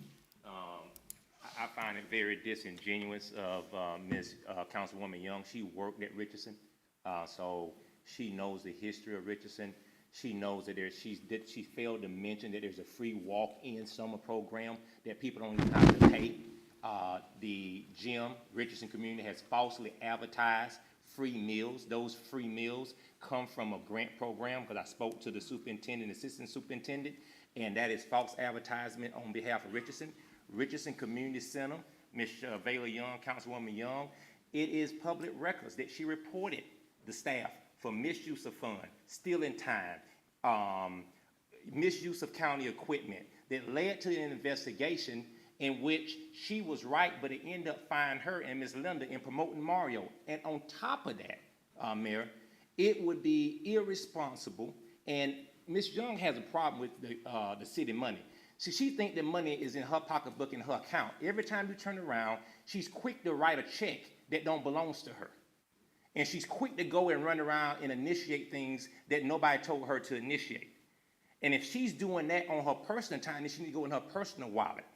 I find it very disingenuous of Ms. Councilwoman Young. She worked at Richardson, so she knows the history of Richardson. She knows that she failed to mention that there's a free walk-in summer program that people don't even have to pay. The gym, Richardson Community, has falsely advertised free meals. Those free meals come from a grant program, because I spoke to the superintendent, assistant superintendent, and that is false advertisement on behalf of Richardson. Richardson Community Center, Ms. Vayla Young, Councilwoman Young, it is public records that she reported the staff for misuse of funds, stealing time, misuse of county equipment that led to an investigation in which she was right, but it ended up finding her and Ms. Linda in promoting Mario. And on top of that, Mayor, it would be irresponsible, and Ms. Young has a problem with the city money. See, she thinks the money is in her pocketbook, in her account. Every time you turn around, she's quick to write a check that don't belong to her. And she's quick to go and run around and initiate things that nobody told her to initiate. And if she's doing that on her personal time, then she needs to go in her personal wallet,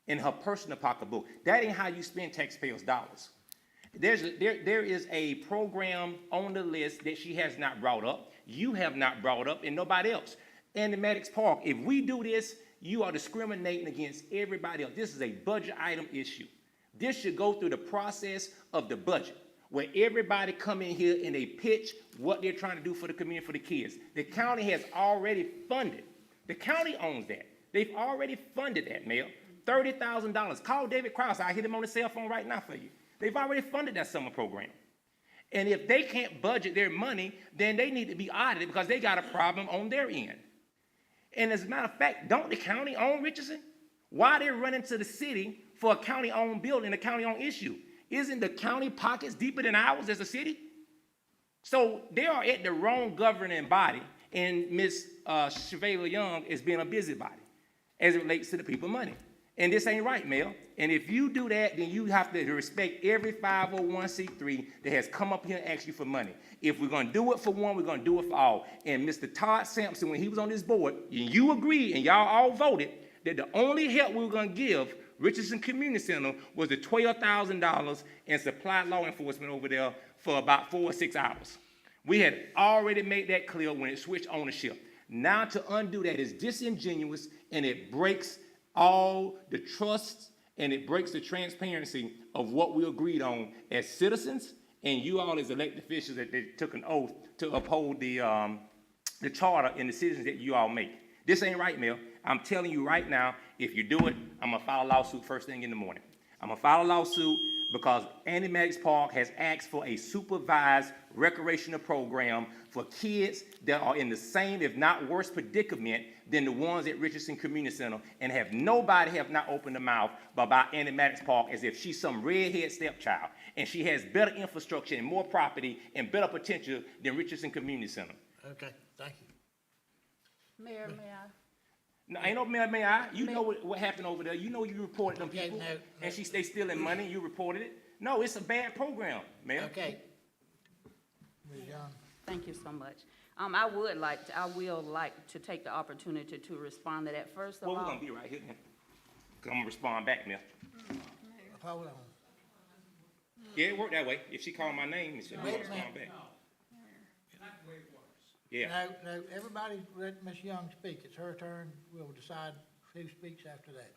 in her personal pocketbook. That ain't how you spend taxpayers' dollars. There is a program on the list that she has not brought up, you have not brought up, and nobody else. Andy Maddox Park, if we do this, you are discriminating against everybody else. This is a budget item issue. This should go through the process of the budget, where everybody come in here and they pitch what they're trying to do for the community, for the kids. The county has already funded. The county owns that. They've already funded that, Mayor. $30,000. Call David Krause. I'll hit him on the cell phone right now for you. They've already funded that summer program. And if they can't budget their money, then they need to be audited because they got a problem on their end. And as a matter of fact, don't the county own Richardson? Why they running to the city for a county-owned building, a county-owned issue? Isn't the county pockets deeper than ours as a city? So they are at the wrong governing body, and Ms. Vayla Young is being a busybody as it relates to the people's money. And this ain't right, Mayor. And if you do that, then you have to respect every 501c3 that has come up here and asked you for money. If we're going to do it for one, we're going to do it for all. And Mr. Todd Sampson, when he was on this board, and you agreed, and y'all all voted, that the only help we were going to give Richardson Community Center was the $12,000 and supply law enforcement over there for about 4 or 6 hours. We had already made that clear when it switched ownership. Now to undo that is disingenuous, and it breaks all the trusts, and it breaks the transparency of what we agreed on as citizens, and you all as elected officials that they took an oath to uphold the charter and decisions that you all make. This ain't right, Mayor. I'm telling you right now, if you do it, I'm gonna file a lawsuit first thing in the morning. I'm gonna file a lawsuit because Andy Maddox Park has asked for a supervised recreational program for kids that are in the same, if not worse, predicament than the ones at Richardson Community Center, and have not opened their mouth about Andy Maddox Park as if she's some redhead stepchild, and she has better infrastructure and more property and better potential than Richardson Community Center. Okay, thank you. Mayor, may I? No, ain't no may I. You know what happened over there. You know you reported them people, and they stealing money. You reported it. No, it's a bad program, Mayor. Okay. Ms. Young? Thank you so much. I will like to take the opportunity to respond to that. First of all. Well, we're gonna be right here then. I'm gonna respond back, Mayor. Hold on. Yeah, it worked that way. If she called my name, she'll respond back. Yeah. No, everybody let Ms. Young speak. It's her turn. We'll decide who speaks after that.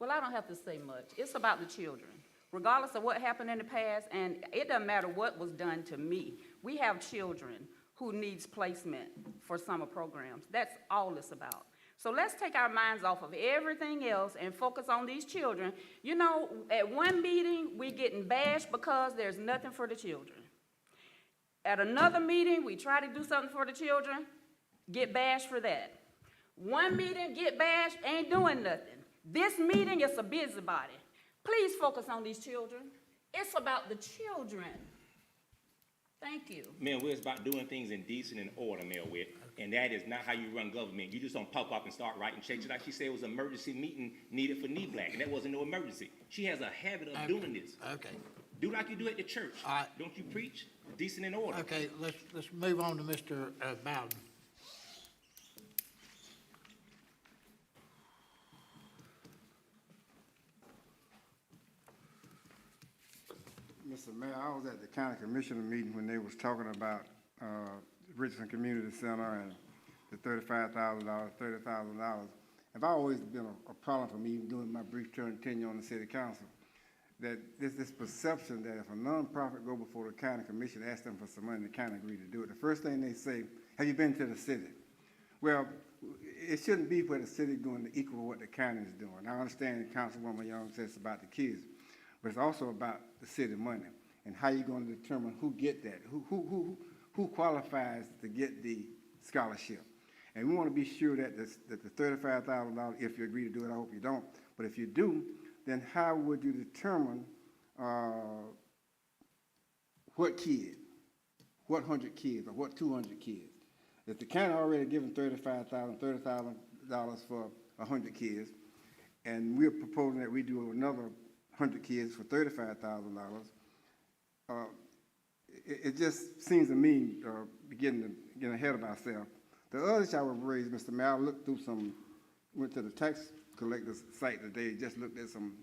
Well, I don't have to say much. It's about the children. Regardless of what happened in the past, and it doesn't matter what was done to me, we have children who needs placement for summer programs. That's all it's about. So let's take our minds off of everything else and focus on these children. You know, at one meeting, we're getting bashed because there's nothing for the children. At another meeting, we try to do something for the children, get bashed for that. One meeting, get bashed, ain't doing nothing. This meeting is a busybody. Please focus on these children. It's about the children. Thank you. Mayor Witt, it's about doing things in decent and order, Mayor Witt, and that is not how you run government. You just don't pop up and start writing checks. Like she said, it was an emergency meeting needed for NEBLAC, and that wasn't no emergency. She has a habit of doing this. Okay, Do like you do at the church. all right, Don't you preach decent and order? okay, let's move on to Mr. Bowden. Mr. Mayor, I was at the county commissioner meeting when they was talking about, Richardson Community Center and the $35,000, $30,000. It's always been a problem for me, even during my brief term tenure on the city council, that this perception that if a nonprofit go before the county commission, ask them for some money, the county agree to do it. The first thing they say, have you been to the city? Well, it shouldn't be where the city doing to equal what the county is doing. I understand Councilwoman Young says about the kids, but it's also about the city money and how you're going to determine who get that, who qualifies to get the scholarship. And we want to be sure that the $35,000, if you agree to do it, I hope you don't, but if you do, then how would you determine what kid, what 100 kids, or what 200 kids? If the county already given $30,000 for 100 kids, and we're proposing that we do another 100 kids for $35,000, it just seems to me getting ahead of ourselves. The other issue I would raise, Mr. Mayor, I looked through went to the tax collector's site today, just looked at some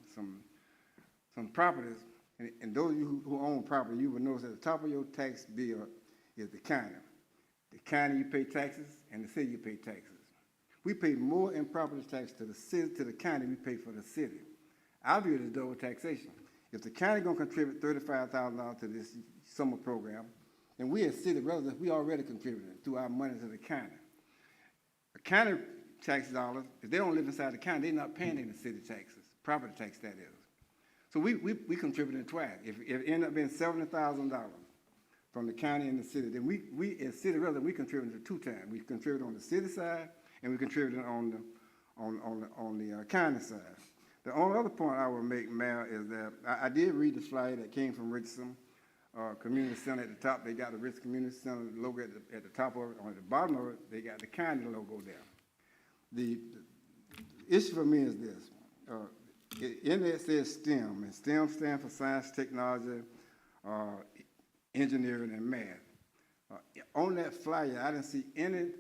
properties, and those of you who own property, you will notice at the top of your tax bill is the county. The county, you pay taxes, and the city, you pay taxes. We pay more in property tax to the city, to the county, we pay for the city. I view it as double taxation. If the county gonna contribute $35,000 to this summer program, and we as city residents, we already contributing through our money to the county. The county tax dollars, if they don't live inside the county, they're not paying any city taxes, property tax that is. So we contributing twice. If it end up being $70,000 from the county and the city, then we as city residents, we contributing two times. We contribute on the city side, and we contributing on the county side. The only other point I would make, Mayor, is that I did read the flyer that came from Richardson Community Center. At the top, they got the Richardson Community Center logo at the top of it. On the bottom of it, they got the county logo there. The issue for me is this. In there it says STEM, and STEM stands for science, technology, engineering, and math. On that flyer, I didn't see any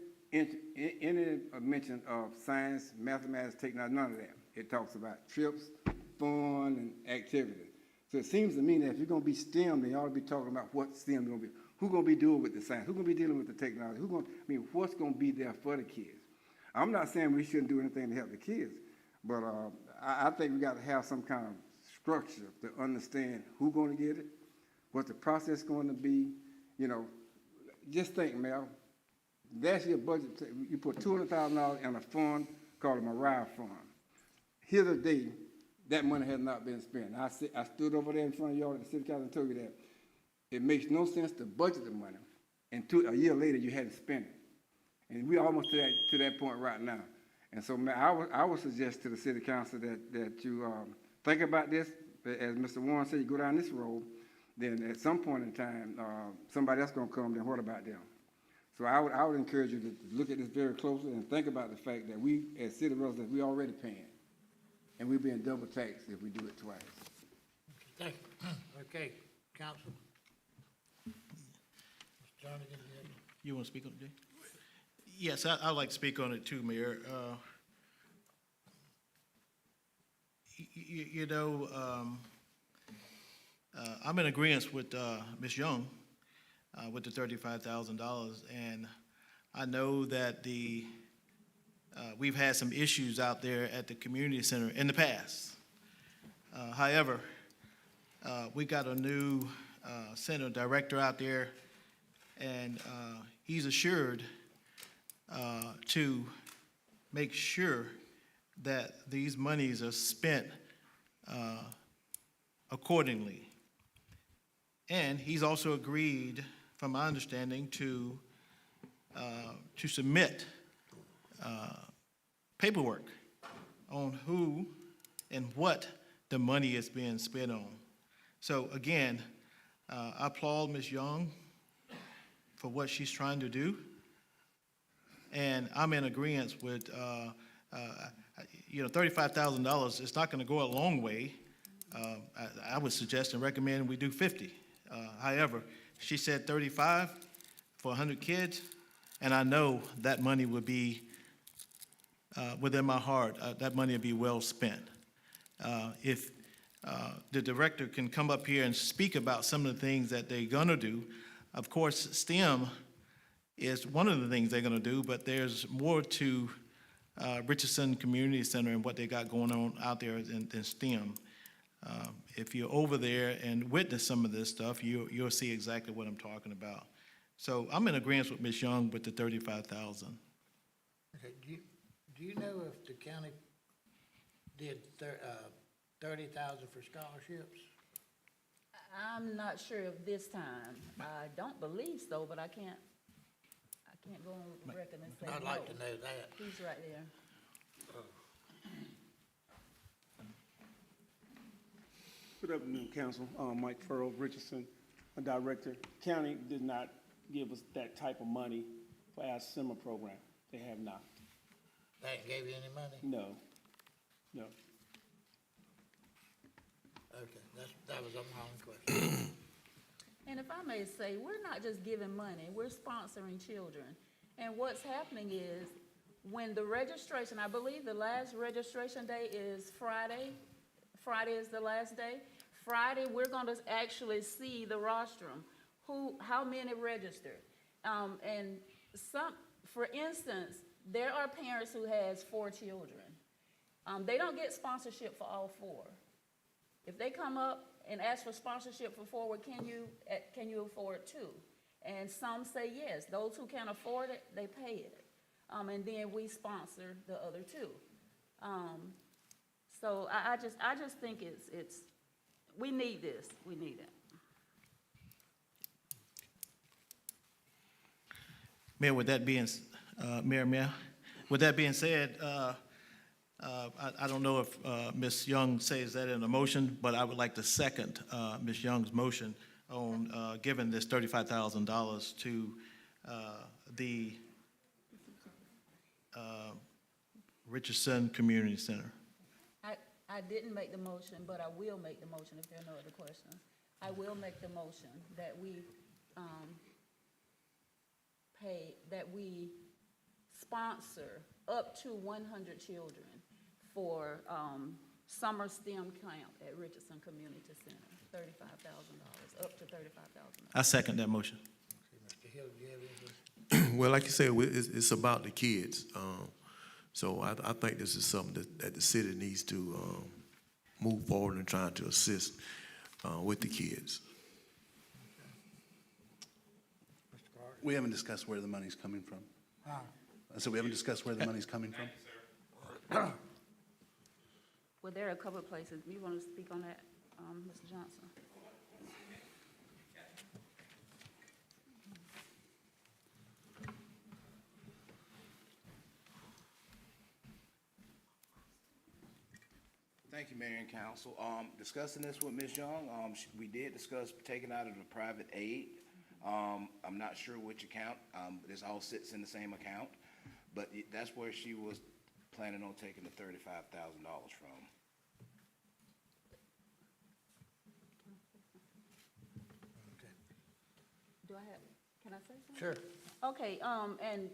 mention of science, mathematics, technology, none of that. It talks about trips, fun, and activities. So it seems to me that if you're going to be STEM, they ought to be talking about what STEM is going to be. Who's going to be doing with the science? Who's going to be dealing with the technology? What's going to be there for the kids? I'm not saying we shouldn't do anything to help the kids, but I think we got to have some kind of structure to understand who's going to get it, what the process is going to be. You know, just think, Mel, last year budget, you put $200,000 in a fund called a Mariah Fund. Here today, that money has not been spent. I stood over there in front of y'all at the city council and told you that it makes no sense to budget the money, and a year later you hadn't spent it. And we're almost to that point right now. And so I would suggest to the city council that you think about this. As Mr. Warren said, you go down this road, then at some point in time, somebody else going to come, then what about them? So I would encourage you to look at this very closely and think about the fact that we, as city residents, we already paying. And we're being double taxed if we do it twice. Thank you. Okay, council. Mr. Jernigan, You want to speak on it, Jay? Yes, I'd like to speak on it too, Mayor. I'm in agreement with Ms. Young with the $35,000, and I know that we've had some issues out there at the community center in the past. However, we got a new center director out there, and he's assured to make sure that these monies are spent accordingly. And he's also agreed, from my understanding, to submit paperwork on who and what the money is being spent on. So again, I applaud Ms. Young for what she's trying to do. And I'm in agreement with, $35,000, it's not gonna go a long way. I would suggest and recommend we do 50. However, she said 35 for 100 kids, and I know that money would be, within my heart, that money would be well spent. If the director can come up here and speak about some of the things that they're gonna do. Of course, STEM is one of the things they're gonna do, but there's more to Richardson Community Center and what they got going on out there than STEM. If you're over there and witness some of this stuff, you'll see exactly what I'm talking about. So I'm in agreement with Ms. Young with the 35,000. Okay, do you know if the county did 30,000 for scholarships? I'm not sure of this time. I don't believe so, but I can't go on record and say no. I'd like to know that. He's right there. Good afternoon, Council. Mike Furrow, Richardson, a director. County did not give us that type of money for our summer program. They have not. They ain't gave you any money? No, no. Okay, that was my only question. And if I may say, we're not just giving money, we're sponsoring children. And what's happening is, when the registration, I believe the last registration day is Friday. Friday is the last day. Friday, we're gonna actually see the rostrum, how many registered. And for instance, there are parents who has 4 children. They don't get sponsorship for all 4. If they come up and ask for sponsorship for 4, well, can you afford 2? And some say yes. Those who can't afford it, they pay it. And then we sponsor the other 2. So I just think it's we need this. We need it. Mayor, with that being, Mayor, with that being said, I don't know if Ms. Young says that in a motion, but I would like to second Ms. Young's motion on giving this $35,000 to the Richardson Community Center. I didn't make the motion, but I will make the motion if there are no other questions. I will make the motion that we we sponsor up to 100 children for summer STEM camp at Richardson Community Center. $35,000, up to $35,000. I second that motion. Okay, Mr. Hill, do you have anything? Well, like you said, it's about the kids. So I think this is something that the city needs to move forward and trying to assist with the kids. Mr. Carter? We haven't discussed where the money's coming from. Huh? So we haven't discussed where the money's coming from? Well, there are a couple of places. You want to speak on that, Mr. Johnson? Thank you, Mayor and Council. Discussing this with Ms. Young, we did discuss taking out of the private aid. I'm not sure which account. This all sits in the same account, but that's where she was planning on taking the $35,000 from. Do I have, can I say something? Sure. Okay, and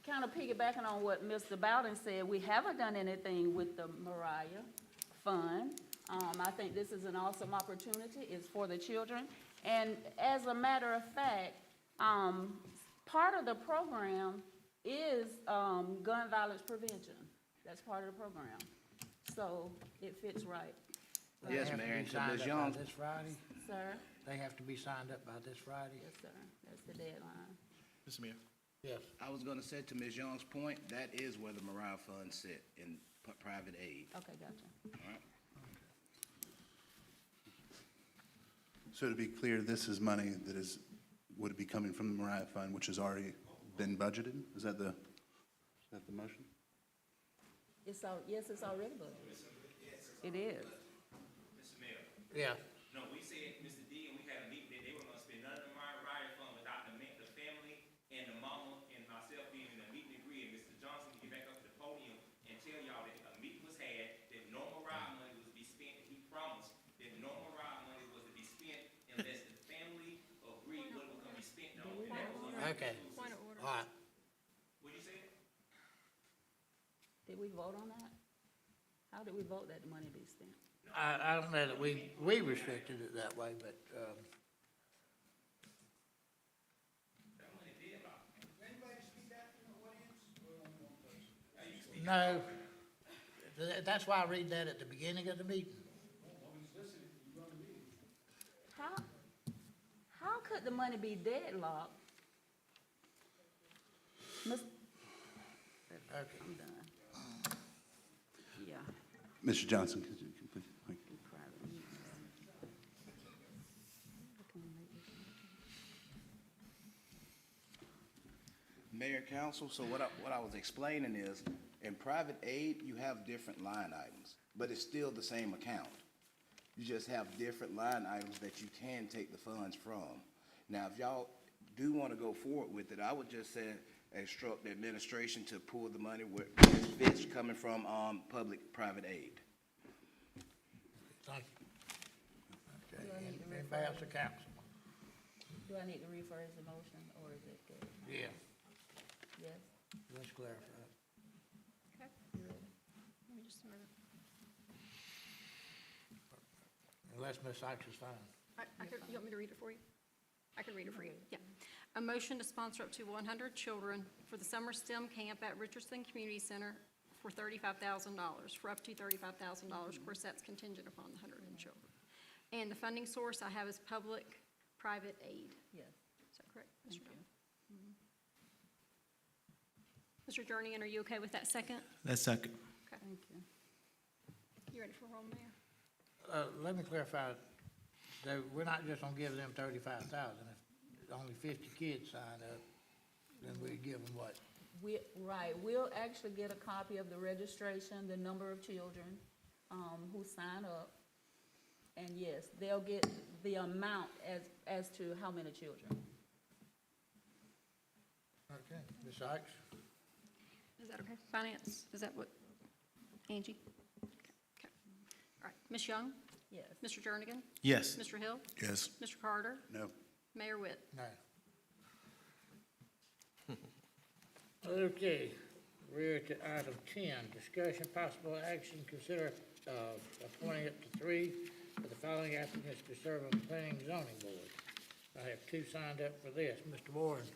kind of piggybacking on what Mr. Bowden said, we haven't done anything with the Mariah Fund. I think this is an awesome opportunity. It's for the children. And as a matter of fact, part of the program is gun violence prevention. That's part of the program. So it fits right. Yes, They have to Mayor, be and to signed Ms. up Young. by this Friday? Sir? They have to be signed up by this Friday? Yes, sir. That's the deadline. Mr. Mayor. Yes. I was gonna say to Ms. Young's point, that is where the Mariah funds sit, in private aid. Okay, gotcha. All right? So to be clear, this is money that would be coming from the Mariah Fund, which has already been budgeted? Is that the motion? Yes, it's already budgeted. It is. Mr. Mayor. Yeah. No, we said, Mr. D, and we had a meeting that they were gonna spend none of the Mariah Fund without the family and the mama and myself being in a meeting agree. And Mr. Johnson can get back up to the podium and tell y'all that a meeting was had, that no Mariah money was to be spent. He promised that no Mariah money was to be spent unless the family agreed what it was gonna be spent on. And that was on- Okay. Point of order. All right. What'd you say? Did we vote on that? How did we vote that the money be spent? I don't know that we restricted it that way, but, no. That's why I read that at the beginning of the meeting. How could the money be deadlocked? Miss, Okay. I'm done. Yeah. Mr. Johnson, could you please? Thank you. Private meetings. Mayor, council, so what I was explaining is, in private aid, you have different line items, but it's still the same account. You just have different line items that you can take the funds from. Now, if y'all do want to go forward with it, I would just say, instruct the administration to pull the money where it fits coming from, public-private aid. Thank you. Okay, anybody else to council? Do I need to rephrase the motion, or is it good? Yeah, Yes? let's clarify. Okay. You ready? Let me just a minute. Unless Ms. Sykes is fine. You want me to read it for you? I can read it for you, yeah. A motion to sponsor up to 100 children for the summer STEM camp at Richardson Community Center for $35,000, for up to $35,000. Of course, that's contingent upon the 100 children. And the funding source I have is public-private aid. Yes. Is that correct, Mr. Thank Dunn? Mr. Jernigan, are you okay with that second? That's second. Okay. Thank you. You ready for roll, Mayor? Let me clarify, though, we're not just gonna give them 35,000. If only 50 kids sign up, then we give them what? Right, we'll actually get a copy of the registration, the number of children, who sign up. And yes, they'll get the amount as to how many children. Okay, Ms. Sykes? Is that okay? Finance, is that what, Angie? Okay. All right, Ms. Young? Yes. Mr. Jernigan? Yes. Mr. Hill? Yes. Mr. Carter? No. Mayor Witt? No. Okay, we're to item 10, discussion possible action, consider appointing up to 3 for the following applicants to serve on the planning and zoning board. I have 2 signed up for this. Mr. Warren.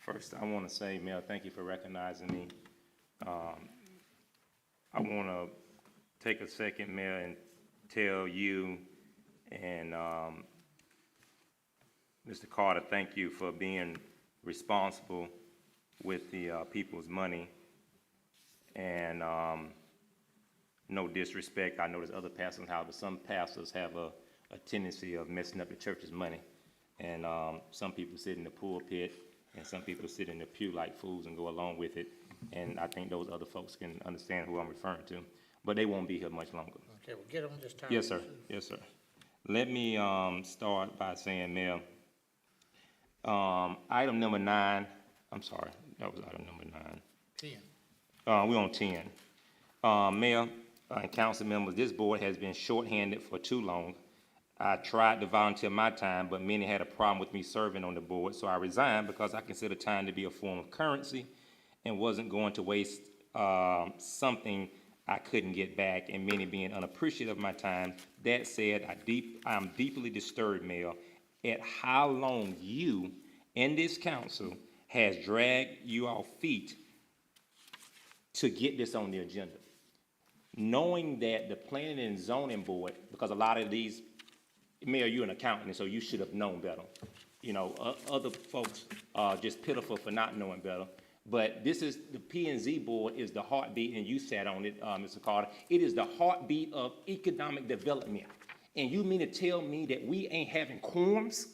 First, I want to say, Mayor, thank you for recognizing me. I want to take a second, Mayor, and tell you and Mr. Carter, thank you for being responsible with the people's money. And no disrespect, I know there's other pastors in the house, but some pastors have a tendency of messing up the church's money. And some people sit in the pulpit, and some people sit in the pew like fools and go along with it. And I think those other folks can understand who I'm referring to. But they won't be here much longer. Okay, well, get on this time. Yes, sir. Yes, sir. Let me start by saying, Mayor, item number 9, I'm sorry, that was item number 9. 10. We're on 10. Mayor and council members, this board has been shorthanded for too long. I tried to volunteer my time, but many had a problem with me serving on the board, so I resigned because I consider time to be a form of currency and wasn't going to waste something I couldn't get back, and many being unappreciative of my time. That said, I am deeply disturbed, Mayor, at how long you and this council has dragged you off feet to get this on the agenda. Knowing that the Planning and Zoning Board, because a lot of these, Mayor, you're an accountant, and so you should have known better. You know, other folks are just pitiful for not knowing better. But this is, the P&Z board is the heartbeat, and you sat on it, Mr. Carter. It is the heartbeat of economic development. And you mean to tell me that we ain't having quorums?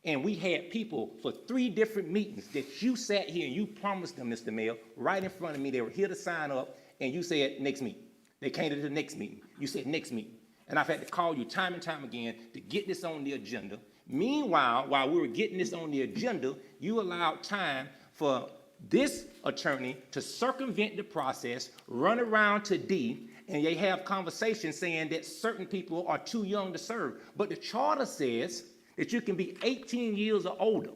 And we had people for 3 different meetings that you sat here and you promised them, Mr. Mayor, right in front of me. They were here to sign up, and you said next meeting. They came to the next meeting. You said next meeting. And I've had to call you time and time again to get this on the agenda. Meanwhile, while we were getting this on the agenda, you allowed time for this attorney to circumvent the process, run around to D, and they have conversations saying that certain people are too young to serve. But the charter says that you can be 18 years or older.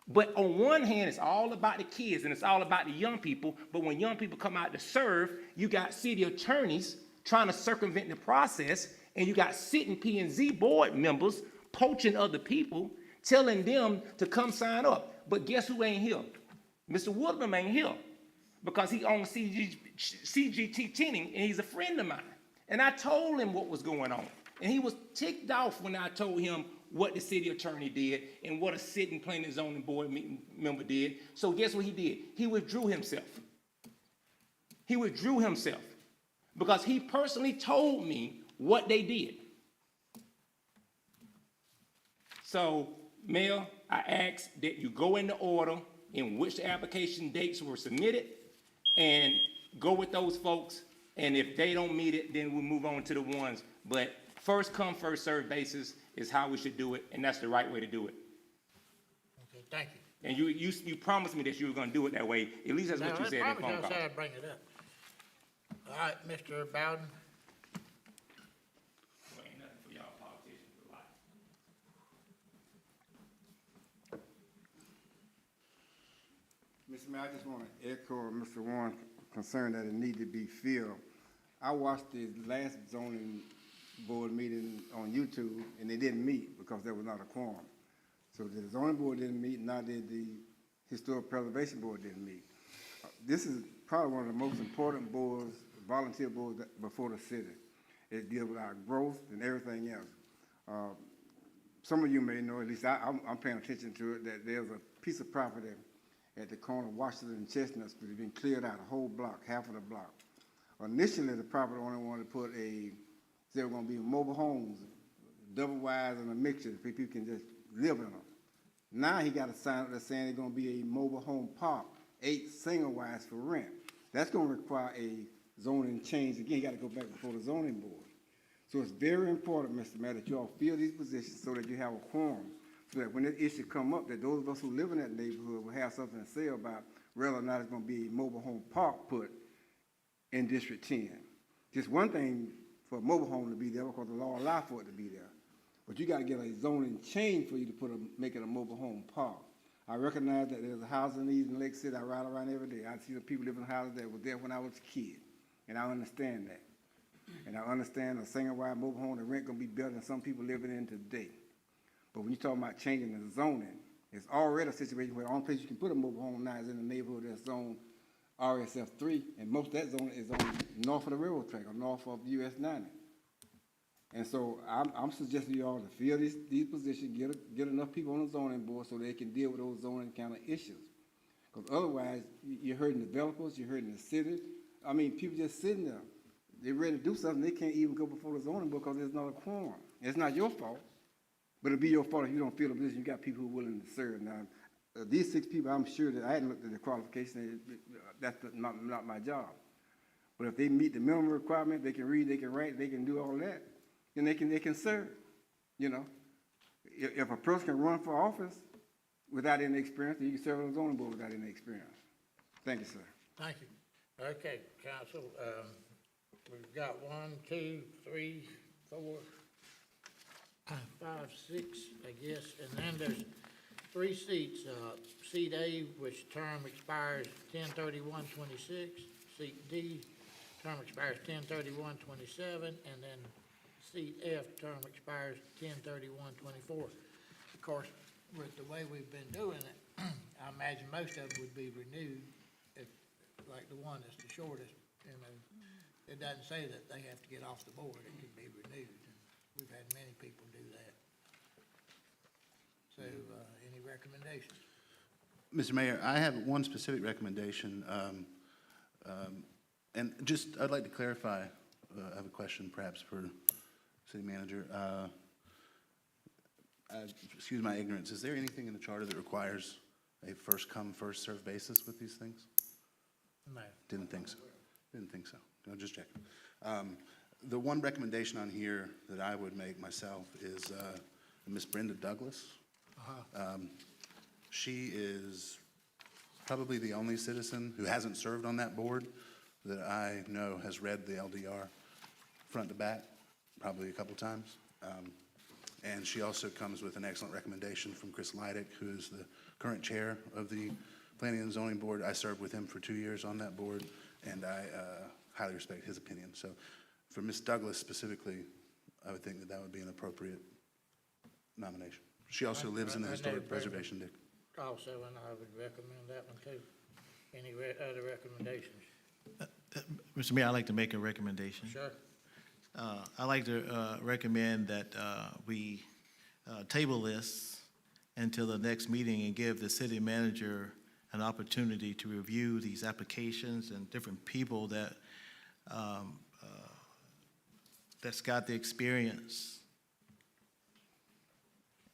But on one hand, it's all about the kids and it's all about the young people. But when young people come out to serve, you got city attorneys trying to circumvent the process, and you got sitting P&Z board members poaching other people, telling them to come sign up. But guess who ain't here? Mr. Woodrum ain't here because he owns CGT Tinning, and he's a friend of mine. And I told him what was going on. And he was ticked off when I told him what the city attorney did and what a sitting planning and zoning board member did. So guess what he did? He withdrew himself. He withdrew himself because he personally told me what they did. So, Mayor, I ask that you go in the order in which the application dates were submitted and go with those folks. And if they don't meet it, then we'll move on to the ones. But first come, first served basis is how we should do it, and that's the right way to do it. Okay, thank you. And you promised me that you were gonna do it that way. At least that's what you said in the phone I was call. gonna say I'd bring it up. All right, Mr. Bowden. Well, ain't nothing for y'all politicians to like. Mr. Mayor, I just want to echo Mr. Warren's concern that it need to be filled. I watched the last zoning board meeting on YouTube, and they didn't meet because there was not a quorum. So the zoning board didn't meet, neither did the historic preservation board didn't meet. This is probably one of the most important boards, volunteer boards before the city. It deals with our growth and everything else. Some of you may know, at least I'm paying attention to it, that there's a piece of property at the corner of Washington and Chestnut Street. It's been cleared out, a whole block, half of the block. Initially, the property owner wanted to put said there were going to be mobile homes, double wides and a mixture, so people can just live in them. Now he got a sign up there saying there's going to be a mobile home park, 8 single wides for rent. That's going to require a zoning change. Again, you got to go back before the zoning board. So it's very important, Mr. Mayor, that you all fill these positions so that you have a quorum, so that when this issue come up, that those of us who live in that neighborhood will have something to say about whether or not it's going to be a mobile home park put in District 10. Just one thing for a mobile home to be there because the law allows for it to be there. But you got to get a zoning change for you to make it a mobile home park. I recognize that there's a housing need in Lake City. I ride around every day. I see the people living in houses that were there when I was a kid, and I understand that. And I understand a single-wide mobile home, the rent gonna be better than some people living in today. But when you're talking about changing the zoning, it's already a situation where the only place you can put a mobile home now is in the neighborhood that's zoned RSF3, and most of that zone is on north of the railroad track or north of US 90. And so I'm suggesting you all to fill these positions, get enough people on the zoning board so they can deal with those zoning kind of issues. Because otherwise, you're hurting developers, you're hurting the city. I mean, people just sitting there. They're ready to do something, they can't even go before the zoning board because there's not a quorum. It's not your fault, but it'll be your fault if you don't fill the position. You got people who are willing to serve. Now, these 6 people, I'm sure that I hadn't looked at the qualifications. That's not my job. But if they meet the minimum requirement, they can read, they can write, they can do all that, then they can serve. You know, if a person can run for office without any experience, then you can serve on the zoning board without any experience. Thank you, sir. Thank you. Okay, council, we've got 1, 2, 3, 4, 5, 6, I guess, and then there's 3 seats. Seat A, which term expires 10/31/26. Seat D, term expires 10/31/27, and then seat F, term expires 10/31/24. Of course, with the way we've been doing it, I imagine most of them would be renewed, if, like the one that's the shortest, you know. It doesn't say that they have to get off the board, it can be renewed. We've had many people do that. So, any recommendations? Mr. Mayor, I have one specific recommendation, and just, I'd like to clarify, I have a question perhaps for city manager. Excuse my ignorance, is there anything in the charter that requires a first-come, first-served basis with these things? No. Didn't think so. Didn't think so. No, just checking. The one recommendation on here that I would make myself is Miss Brenda Douglas. She is probably the only citizen who hasn't served on that board that I know has read the LDR front to back, probably a couple times. And she also comes with an excellent recommendation from Chris Leidick, who is the current chair of the Planning and Zoning Board. I served with him for 2 years on that board, and I highly respect his opinion. So for Ms. Douglas specifically, I would think that that would be an appropriate nomination. She also lives in the historic preservation district. Also, and I would recommend that one too. Any other recommendations? Mr. Mayor, I'd like to make a recommendation. Sure. I'd like to recommend that we table this until the next meeting and give the city manager an opportunity to review these applications and different people that that's got the experience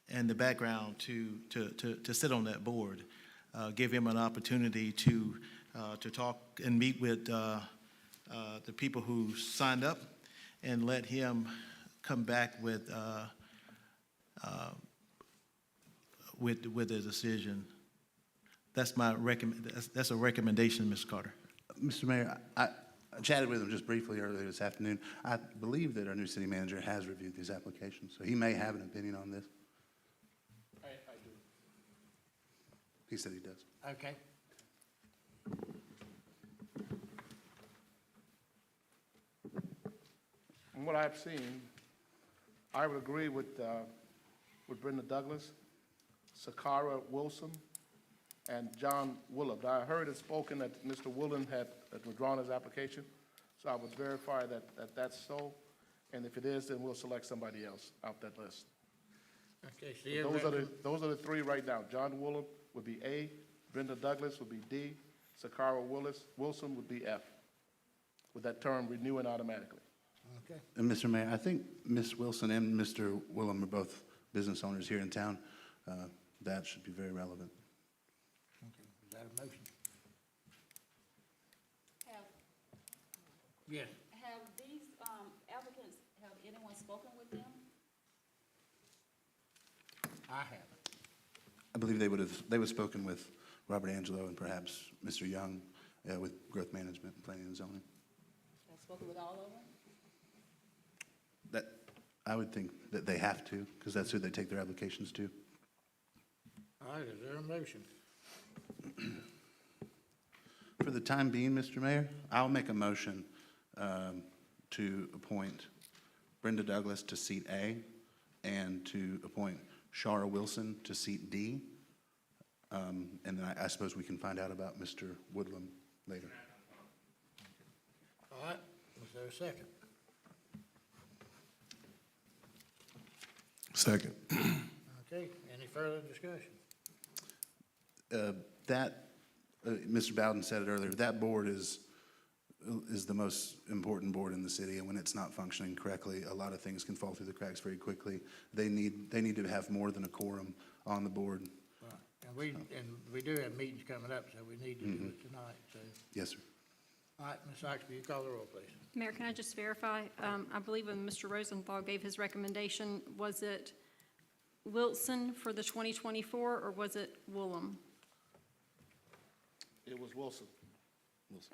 and the background to sit on that board. Give him an opportunity to talk and meet with the people who signed up, and let him come back with a decision. That's my that's a recommendation, Mr. Carter. Mr. Mayor, I chatted with him just briefly earlier this afternoon. I believe that our new city manager has reviewed these applications, so he may have an opinion on this. I do. He said he does. Okay. From what I've seen, I would agree with Brenda Douglas, Sakara Wilson, and John Willard. I heard it spoken that Mr. Woolen had withdrawn his application, so I would verify that that's so. And if it is, then we'll select somebody else out that list. Okay, so you're Those are the three right now. John Woolen would be A, Brenda Douglas would be D, Sakara Wilson would be F, with that term renewing automatically. Okay. And Mr. Mayor, I think Ms. Wilson and Mr. Willem are both business owners here in town. That should be very relevant. Okay, is that a motion? Have, Yes. have these applicants, have anyone spoken with them? I haven't. I believe they would have spoken with Robert Angelo and perhaps Mr. Young with growth management and planning and zoning. Have spoken with all of them? That, I would think that they have to, because that's who they take their applications to. All right, is there a motion? For the time being, Mr. Mayor, I'll make a motion to appoint Brenda Douglas to seat A and to appoint Shara Wilson to seat D. And then I suppose we can find out about Mr. Woodland later. All right, is there a second? Second. Okay, any further discussion? Mr. Bowden said it earlier, that board is the most important board in the city, and when it's not functioning correctly, a lot of things can fall through the cracks very quickly. They need to have more than a quorum on the board. Right. And we do have meetings coming up, so we need to do it tonight, so. Yes, sir. All right, Ms. Oxby, you call the roll, please. Mayor, can I just verify? I believe when Mr. Rosenthal gave his recommendation, was it Wilson for the 2024, or was it Woolham? It was Wilson.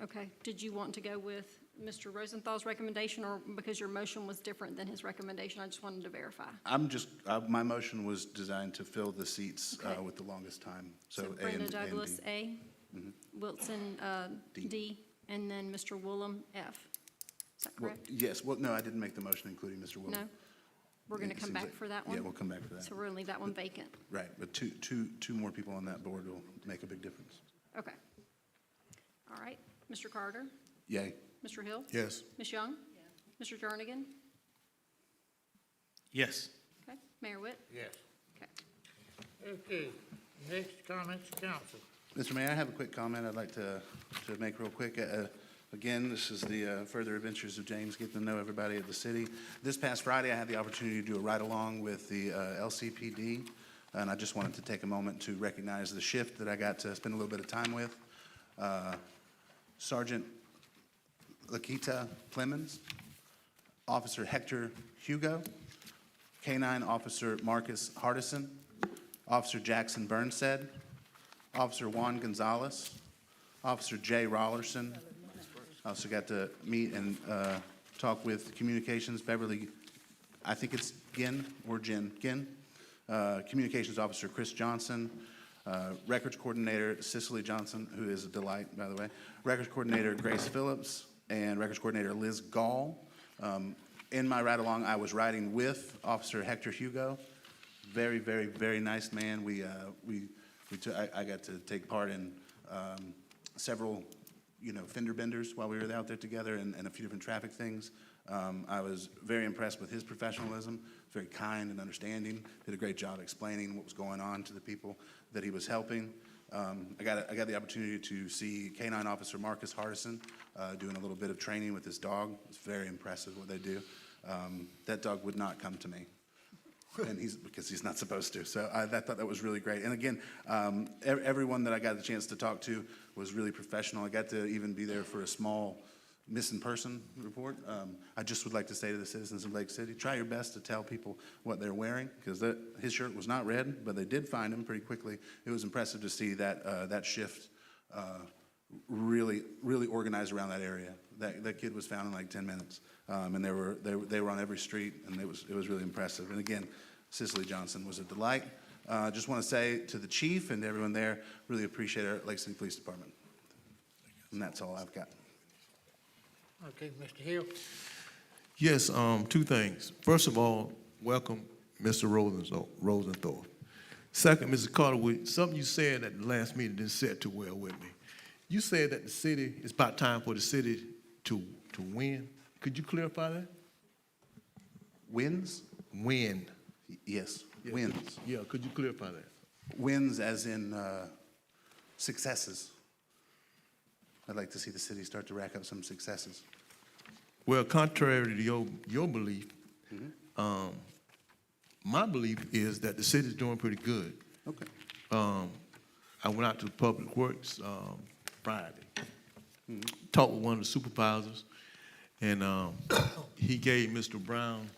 Okay. Did you want to go with Mr. Rosenthal's recommendation, or because your motion was different than his recommendation? I just wanted to verify. My motion was designed to fill the seats Okay. with the longest time, so A and Brenda D. Douglas, A. Wilson, D. And then Mr. Woolham, F. Is that Well, correct? yes, well, no, I didn't make the motion including Mr. Willem. No? We're going to It come seems back like- for that one? Yeah, we'll come back for that. So we're going to leave that one vacant? Right, but two more people on that board will make a big difference. Okay. All right. Mr. Carter? Yay. Mr. Hill? Yes. Ms. Young? Mr. Jernigan? Yes. Okay. Mayor Witt? Yes. Okay. Okay, next comments, council. Mr. Mayor, I have a quick comment I'd like to make real quick. Again, this is the further adventures of James, getting to know everybody at the city. This past Friday, I had the opportunity to do a ride-along with the LCPD, and I just wanted to take a moment to recognize the shift that I got to spend a little bit of time with. Sergeant Lakita Clemens, Officer Hector Hugo, K-9 Officer Marcus Hardison, Officer Jackson Burnstead, Officer Juan Gonzalez, Officer Jay Rollerson. I also got to meet and talk with Communications Beverly, I think it's Ginn or Jen, Ginn. Communications Officer Chris Johnson, Records Coordinator Cicely Johnson, who is a delight, by the way, Records Coordinator Grace Phillips, and Records Coordinator Liz Gall. In my ride-along, I was riding with Officer Hector Hugo. Very, very, very nice man. I got to take part in several, fender benders while we were out there together, and a few different traffic things. I was very impressed with his professionalism, very kind and understanding, did a great job explaining what was going on to the people that he was helping. I got the opportunity to see K-9 Officer Marcus Hardison doing a little bit of training with his dog. It's very impressive what they do. That dog would not come to me, and because he's not supposed to. So I thought that was really great. And again, everyone that I got the chance to talk to was really professional. I got to even be there for a small missing person report. I just would like to say to the citizens of Lake City, try your best to tell people what they're wearing, because his shirt was not red, but they did find him pretty quickly. It was impressive to see that shift really organized around that area. That kid was found in like 10 minutes, and they were on every street, and it was really impressive. And again, Cicely Johnson was a delight. Just want to say to the chief and to everyone there, really appreciate our Lake City Police Department. And that's all I've got. Okay, Mr. Hill? Yes, two things. First of all, welcome Mr. Rosenthal. Second, Mr. Carter, something you said at the last meeting didn't sit too well with me. You said that it's about time for the city to win. Could you clarify that? Wins? Win. Yes, Yeah, wins. Yeah, could you clarify that? Wins as in successes. I'd like to see the city start to rack up some successes. Well, contrary to your belief, my belief is that the city's doing pretty good. Okay. I went out to Public Works Friday, talked with one of the supervisors, and he gave Mr. Brown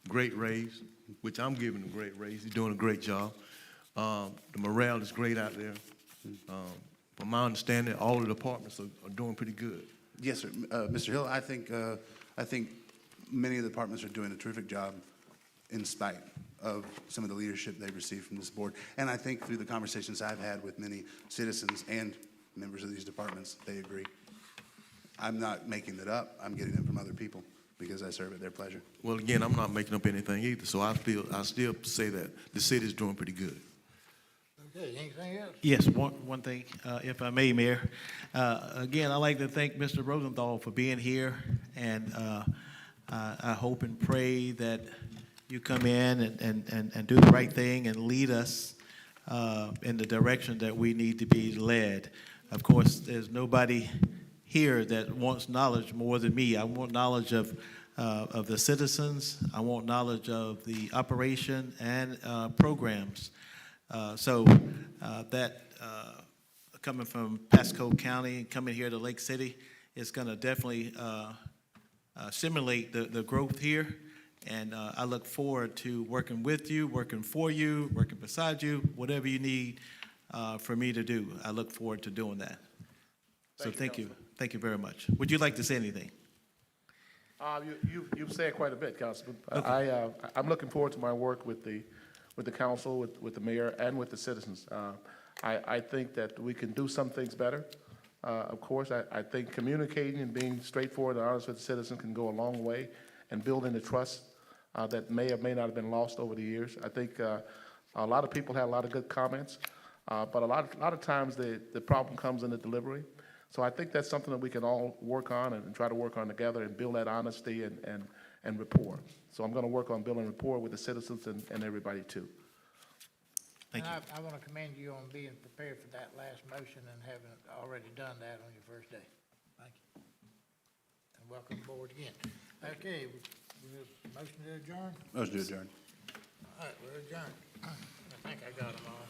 great raise, which I'm giving him a great raise. He's doing a great job. The morale is great out there. From my understanding, all the departments are doing pretty good. Yes, sir. Mr. Hill, I think many of the departments are doing a terrific job in spite of some of the leadership they've received from this board. And I think through the conversations I've had with many citizens and members of these departments, they agree. I'm not making it up. I'm getting it from other people because I serve at their pleasure. Well, again, I'm not making up anything either, so I still say that the city's doing pretty good. Okay, anything else? Yes, one thing, if I may, Mayor. Again, I'd like to thank Mr. Rosenthal for being here, and I hope and pray that you come in and do the right thing and lead us in the direction that we need to be led. Of course, there's nobody here that wants knowledge more than me. I want knowledge of the citizens. I want knowledge of the operation and programs. So coming from Pasco County, coming here to Lake City, is going to definitely stimulate the growth here. And I look forward to working with you, working for you, working beside you, whatever you need for me to do. I look forward to doing that. So thank you. Thank you very much. Would you like to say anything? You've said quite a bit, Councilman. Okay. I'm looking forward to my work with the council, with the mayor, and with the citizens. I think that we can do some things better. Of course, I think communicating and being straightforward and honest with the citizens can go a long way and building the trust that may or may not have been lost over the years. I think a lot of people had a lot of good comments, but a lot of times the problem comes in the delivery. So I think that's something that we can all work on and try to work on together and build that honesty and rapport. So I'm going to work on building rapport with the citizens and everybody too. Thank you. I want to commend you on being prepared for that last motion and having already done that on your first day. Thank you. And welcome aboard again. Okay, we have a motion to adjourn? Motion to adjourn. All right, we're adjourned. I think I got them all.